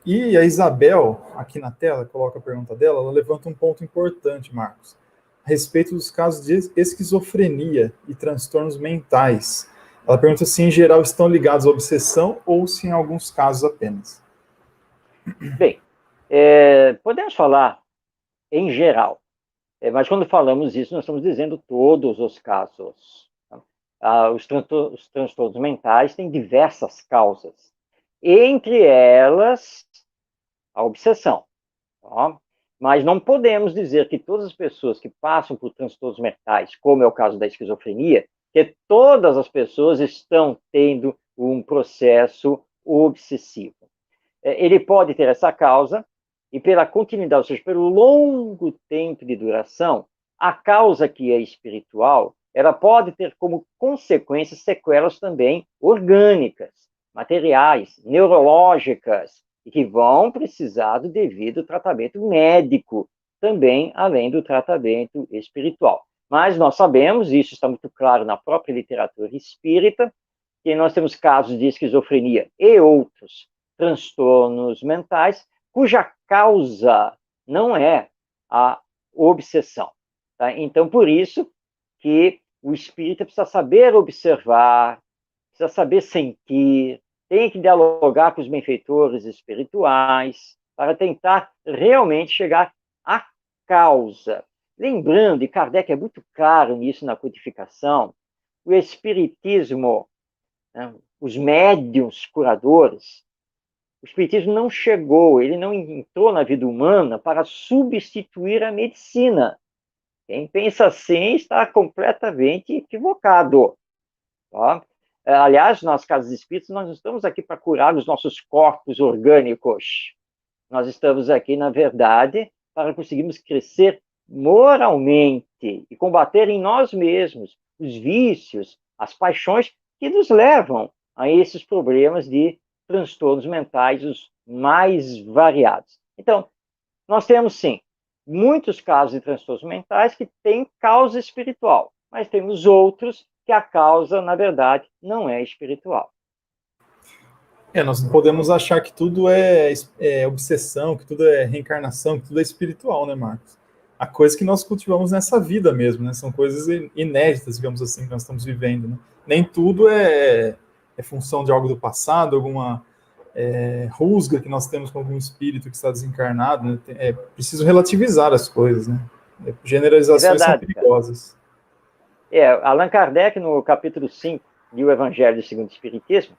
E a Isabel, aqui na tela, coloca a pergunta dela, ela levanta um ponto importante, Marcos, a respeito dos casos de esquizofrenia e transtornos mentais. Ela pergunta se, em geral, estão ligados à obsessão ou se em alguns casos apenas. Bem, podemos falar em geral, mas quando falamos isso, nós estamos dizendo todos os casos. Os transtornos mentais têm diversas causas, entre elas a obsessão. Tá? Mas não podemos dizer que todas as pessoas que passam por transtornos mentais, como é o caso da esquizofrenia, que todas as pessoas estão tendo um processo obsessivo. Ele pode ter essa causa, e pela continuidade, ou seja, pelo longo tempo de duração, a causa que é espiritual, ela pode ter como consequência sequelas também orgânicas, materiais, neurológicas, e que vão precisar do devido tratamento médico, também além do tratamento espiritual. Mas nós sabemos, isso está muito claro na própria literatura espírita, que nós temos casos de esquizofrenia e outros transtornos mentais, cuja causa não é a obsessão. Tá? Então, por isso que o espírita precisa saber observar, precisa saber sentir, tem que dialogar com os benfeitores espirituais para tentar realmente chegar à causa. Lembrando, e Kardec é muito claro nisso na codificação, o espiritismo, né, os médiuns curadores, o espiritismo não chegou, ele não entrou na vida humana para substituir a medicina. Quem pensa assim está completamente equivocado. Tá? Aliás, nas casas espíritas, nós não estamos aqui para curar os nossos corpos orgânicos. Nós estamos aqui, na verdade, para conseguirmos crescer moralmente e combater em nós mesmos os vícios, as paixões que nos levam a esses problemas de transtornos mentais os mais variados. Então, nós temos, sim, muitos casos de transtornos mentais que têm causa espiritual, mas temos outros que a causa, na verdade, não é espiritual. Nós não podemos achar que tudo é obsessão, que tudo é reencarnação, que tudo é espiritual, né, Marcos? Há coisas que nós cultivamos nessa vida mesmo, né? São coisas inéditas, digamos assim, que nós estamos vivendo, né? Nem tudo é função de algo do passado, alguma rusga que nós temos com algum espírito que está desencarnado, né? É preciso relativizar as coisas, né? Generalizações são perigosas. Allan Kardec, no capítulo 5 de O Evangelho segundo o Espiritismo,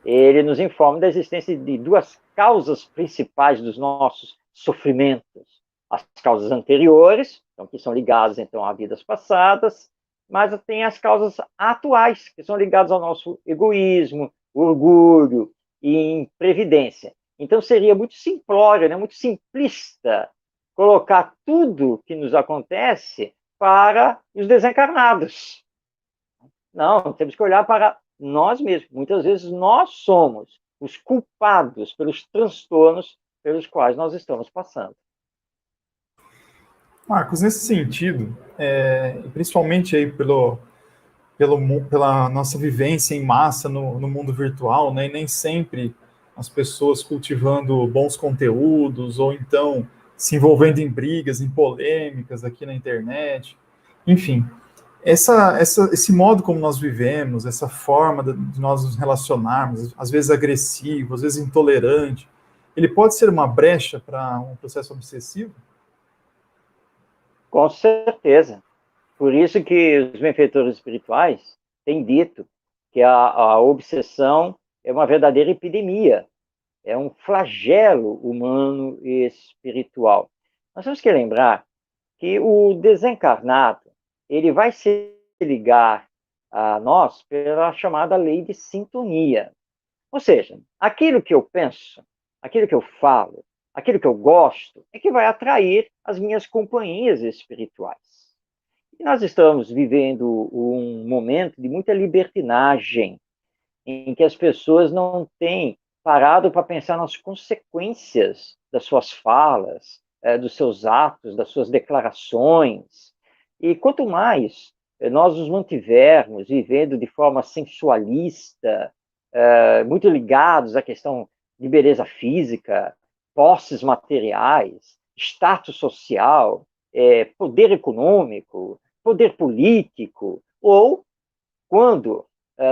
ele nos informa da existência de duas causas principais dos nossos sofrimentos. As causas anteriores, então, que são ligadas então a vidas passadas, mas tem as causas atuais, que são ligadas ao nosso egoísmo, orgulho e imprevidência. Então seria muito simplório, né, muito simplista colocar tudo que nos acontece para os desencarnados. Não, temos que olhar para nós mesmos. Muitas vezes nós somos os culpados pelos transtornos pelos quais nós estamos passando. Marcos, nesse sentido, principalmente aí pela nossa vivência em massa no mundo virtual, né, e nem sempre as pessoas cultivando bons conteúdos ou então se envolvendo em brigas, em polêmicas aqui na internet, enfim, esse modo como nós vivemos, essa forma de nós nos relacionarmos, às vezes agressivo, às vezes intolerante, ele pode ser uma brecha para um processo obsessivo? Com certeza. Por isso que os benfeitores espirituais têm dito que a obsessão é uma verdadeira epidemia, é um flagelo humano e espiritual. Nós temos que lembrar que o desencarnado, ele vai se ligar a nós pela chamada lei de sintonia. Ou seja, aquilo que eu penso, aquilo que eu falo, aquilo que eu gosto, é que vai atrair as minhas companhias espirituais. E nós estamos vivendo um momento de muita libertinagem, em que as pessoas não têm parado para pensar nas consequências das suas falas, dos seus atos, das suas declarações. E quanto mais nós nos mantivermos vivendo de forma sensualista, muito ligados à questão de beleza física, posses materiais, status social, poder econômico, poder político, ou quando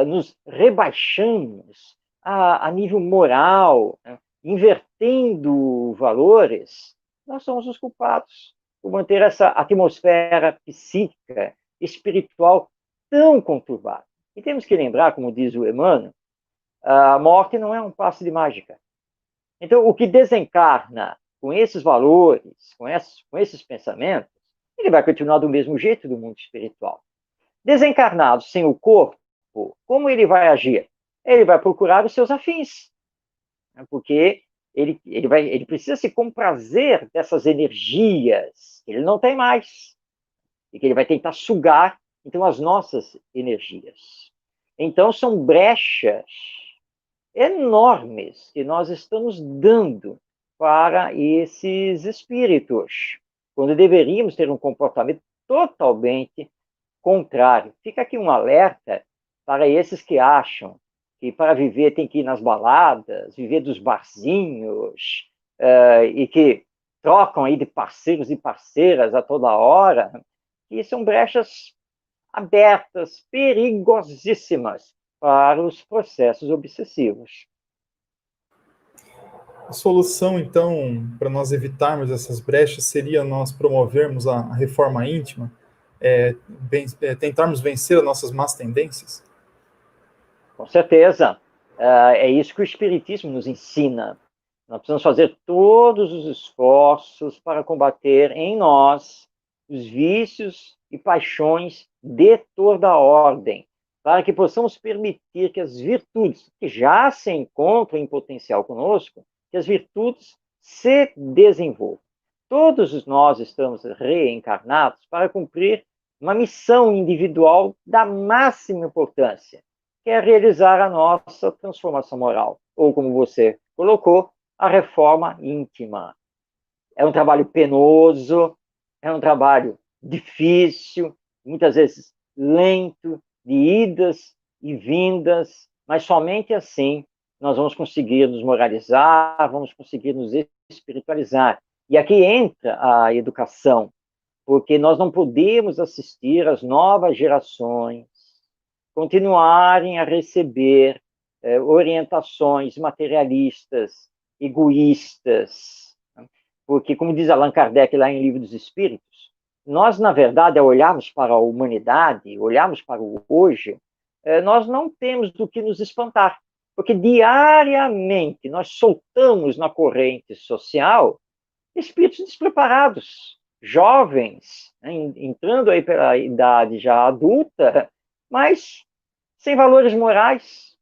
nos rebaixamos a nível moral, né, invertendo valores, nós somos os culpados por manter essa atmosfera psíquica, espiritual tão conturbada. E temos que lembrar, como diz o Emmanuel, a morte não é um passe de mágica. Então, o que desencarna com esses valores, com esses pensamentos, ele vai continuar do mesmo jeito do mundo espiritual. Desencarnado sem o corpo, como ele vai agir? Ele vai procurar os seus afins, né? Porque ele precisa se comprazer dessas energias que ele não tem mais, e que ele vai tentar sugar, então, as nossas energias. Então, são brechas enormes que nós estamos dando para esses espíritos, quando deveríamos ter um comportamento totalmente contrário. Fica aqui um alerta para esses que acham que para viver tem que ir nas baladas, viver dos barzinhos, e que trocam aí de parceiros e parceiras a toda hora, e são brechas abertas, perigosíssimas para os processos obsessivos. A solução, então, para nós evitarmos essas brechas seria nós promovermos a reforma íntima, tentarmos vencer as nossas más tendências? Com certeza. É isso que o Espiritismo nos ensina. Nós precisamos fazer todos os esforços para combater em nós os vícios e paixões de toda a ordem, para que possamos permitir que as virtudes que já se encontram em potencial conosco, que as virtudes se desenvolvam. Todos nós estamos reencarnados para cumprir uma missão individual da máxima importância, que é realizar a nossa transformação moral, ou como você colocou, a reforma íntima. É um trabalho penoso, é um trabalho difícil, muitas vezes lento, de idas e vindas, mas somente assim nós vamos conseguir nos moralizar, vamos conseguir nos espiritualizar. E aqui entra a educação, porque nós não podemos assistir as novas gerações continuarem a receber orientações materialistas, egoístas, porque, como diz Allan Kardec lá em Livro dos Espíritos, nós, na verdade, ao olharmos para a humanidade, olharmos para o hoje, nós não temos do que nos espantar, porque diariamente nós soltamos na corrente social espíritos despreparados, jovens, né, entrando aí pela idade já adulta, mas sem valores morais,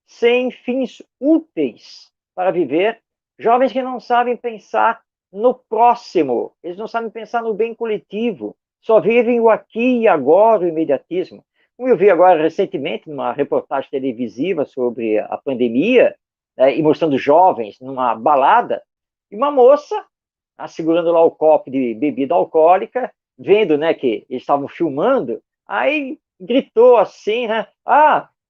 sem fins úteis para viver Jovens que não sabem pensar no próximo, eles não sabem pensar no bem coletivo, só vivem o aqui e agora, o imediatismo. Como eu vi agora recentemente numa reportagem televisiva sobre a pandemia, e mostrando jovens numa balada, e uma moça segurando lá o copo de bebida alcoólica, vendo, né, que eles estavam filmando, aí gritou assim, né,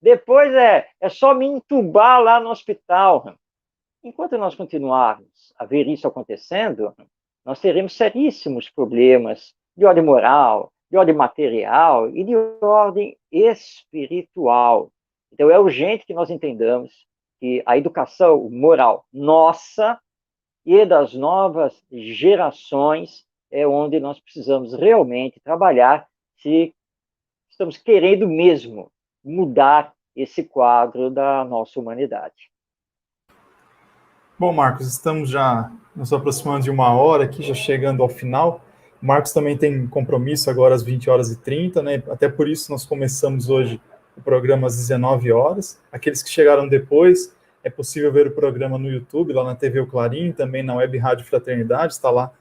depois é só me entubar lá no hospital. Enquanto nós continuarmos a ver isso acontecendo, nós teremos seríssimos problemas de ordem moral, de ordem material e de ordem espiritual. Então, é urgente que nós entendamos que a educação moral nossa e das novas gerações é onde nós precisamos realmente trabalhar se estamos querendo mesmo mudar esse quadro da nossa humanidade. Bom, Marcos, estamos já nos aproximando de uma hora aqui, já chegando ao final. O Marcos também tem compromisso agora às 20h30, né? Até por isso nós começamos hoje o programa às 19 horas. Aqueles que chegaram depois, é possível ver o programa no YouTube, lá na TV O Clarim, também na Web Rádio Fraternidade, está lá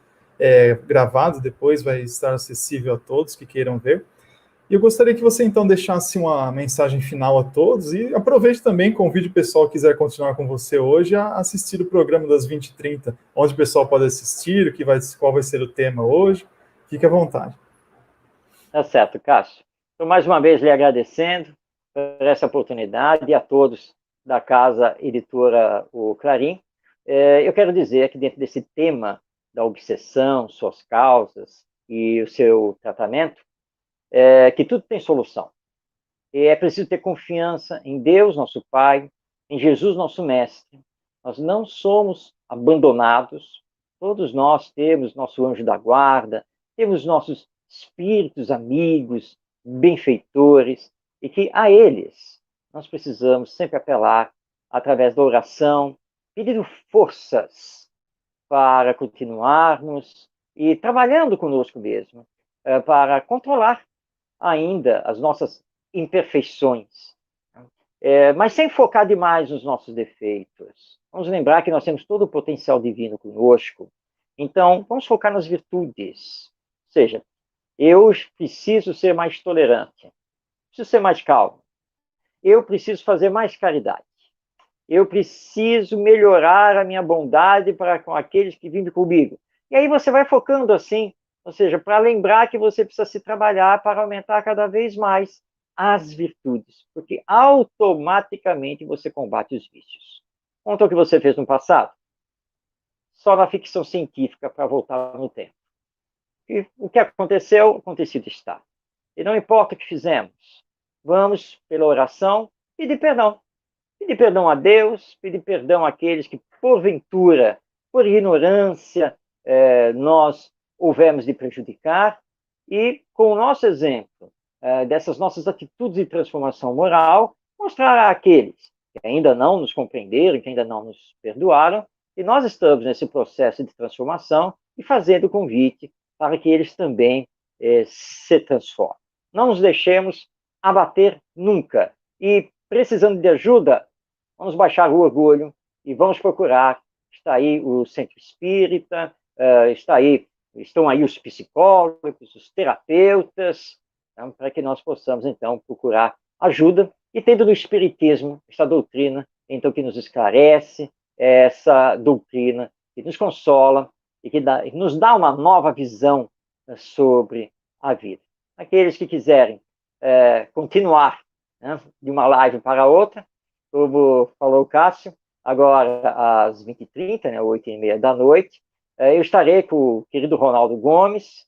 gravado, depois vai estar acessível a todos que queiram ver. E eu gostaria que você, então, deixasse uma mensagem final a todos e aproveite também, convide o pessoal que quiser continuar com você hoje a assistir o programa das 20h30, onde o pessoal pode assistir, qual vai ser o tema hoje. Fique à vontade. Tá certo, Cássio. Então, mais uma vez, lhe agradecendo por essa oportunidade e a todos da Casa Editora O Clarim. Eu quero dizer que dentro desse tema da obsessão, suas causas e o seu tratamento, que tudo tem solução. E é preciso ter confiança em Deus, nosso Pai, em Jesus, nosso Mestre. Nós não somos abandonados. Todos nós temos nosso anjo da guarda, temos nossos espíritos amigos, benfeitores, e que a eles nós precisamos sempre apelar através da oração, pedindo forças para continuarmos e trabalhando conosco mesmo, para controlar ainda as nossas imperfeições, mas sem focar demais nos nossos defeitos. Vamos lembrar que nós temos todo o potencial divino conosco, então vamos focar nas virtudes. Ou seja, eu preciso ser mais tolerante, preciso ser mais calmo, eu preciso fazer mais caridade, eu preciso melhorar a minha bondade para com aqueles que vivem comigo. E aí você vai focando assim, ou seja, para lembrar que você precisa se trabalhar para aumentar cada vez mais as virtudes, porque automaticamente você combate os vícios. Conta o que você fez no passado? Só na ficção científica para voltar no tempo. E o que aconteceu, acontecido está. E não importa o que fizemos, vamos, pela oração, pedir perdão. Pedir perdão a Deus, pedir perdão àqueles que, porventura, por ignorância, nós houvemos de prejudicar, e com o nosso exemplo dessas nossas atitudes de transformação moral, mostrar àqueles que ainda não nos compreenderam, que ainda não nos perdoaram, que nós estamos nesse processo de transformação e fazendo o convite para que eles também se transformem. Não nos deixemos abater nunca. E, precisando de ajuda, vamos baixar o orgulho e vamos procurar. Está aí o Centro Espírita, estão aí os psicólogos, os terapeutas, então, para que nós possamos, então, procurar ajuda. E tendo no Espiritismo essa doutrina, então, que nos esclarece, essa doutrina que nos consola e que nos dá uma nova visão sobre a vida. Aqueles que quiserem continuar, né, de uma live para outra, como falou o Cássio, agora às 20h30, né, 8h30 da noite, eu estarei com o querido Ronaldo Gomes,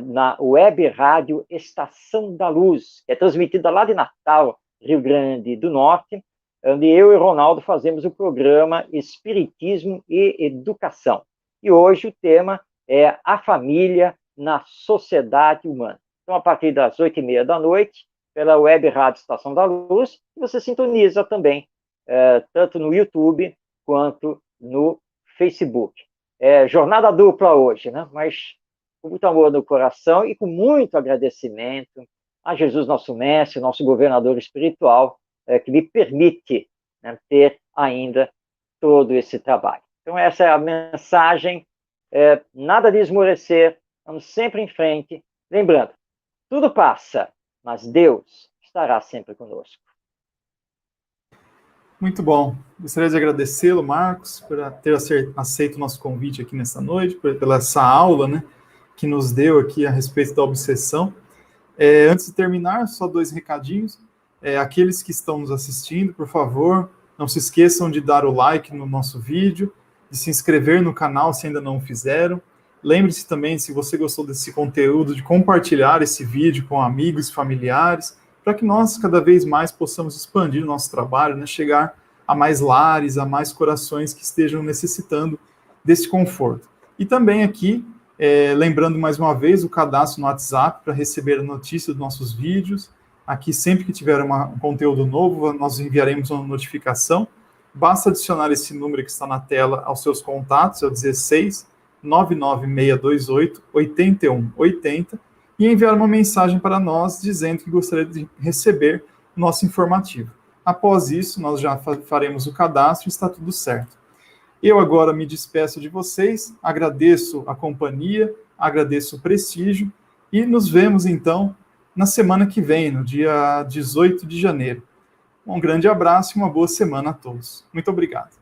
na Web Rádio Estação da Luz, que é transmitida lá de Natal, Rio Grande do Norte, onde eu e o Ronaldo fazemos o programa Espiritismo e Educação. E hoje o tema é a família na sociedade humana. Então, a partir das 8h30 da noite, pela Web Rádio Estação da Luz, você sintoniza também, tanto no YouTube quanto no Facebook. Jornada dupla hoje, né? Mas com muito amor no coração e com muito agradecimento a Jesus, nosso mestre, nosso governador espiritual, que me permite, né, ter ainda todo esse trabalho. Então, essa é a mensagem. Nada de esmorecer, vamos sempre em frente. Lembrando, tudo passa, mas Deus estará sempre conosco. Muito bom. Gostaria de agradecê-lo, Marcos, por ter aceito o nosso convite aqui nessa noite, pela essa aula, né, que nos deu aqui a respeito da obsessão. Antes de terminar, só 2 recadinhos. Aqueles que estão nos assistindo, por favor, não se esqueçam de dar o like no nosso vídeo, de se inscrever no canal se ainda não o fizeram. Lembre-se também, se você gostou desse conteúdo, de compartilhar esse vídeo com amigos e familiares, para que nós cada vez mais possamos expandir o nosso trabalho, né, chegar a mais lares, a mais corações que estejam necessitando desse conforto. E também aqui, lembrando mais uma vez o cadastro no WhatsApp para receber a notícia dos nossos vídeos. Aqui, sempre que tiver um conteúdo novo, nós enviaremos uma notificação. Basta adicionar esse número que está na tela aos seus contatos, é o 16 99628 8180, e enviar uma mensagem para nós dizendo que gostaria de receber o nosso informativo. Após isso, nós já faremos o cadastro e está tudo certo. Eu agora me despeço de vocês, agradeço a companhia, agradeço o prestígio e nos vemos então na semana que vem, no dia 18 de janeiro. Um grande abraço e uma boa semana a todos. Muito obrigado.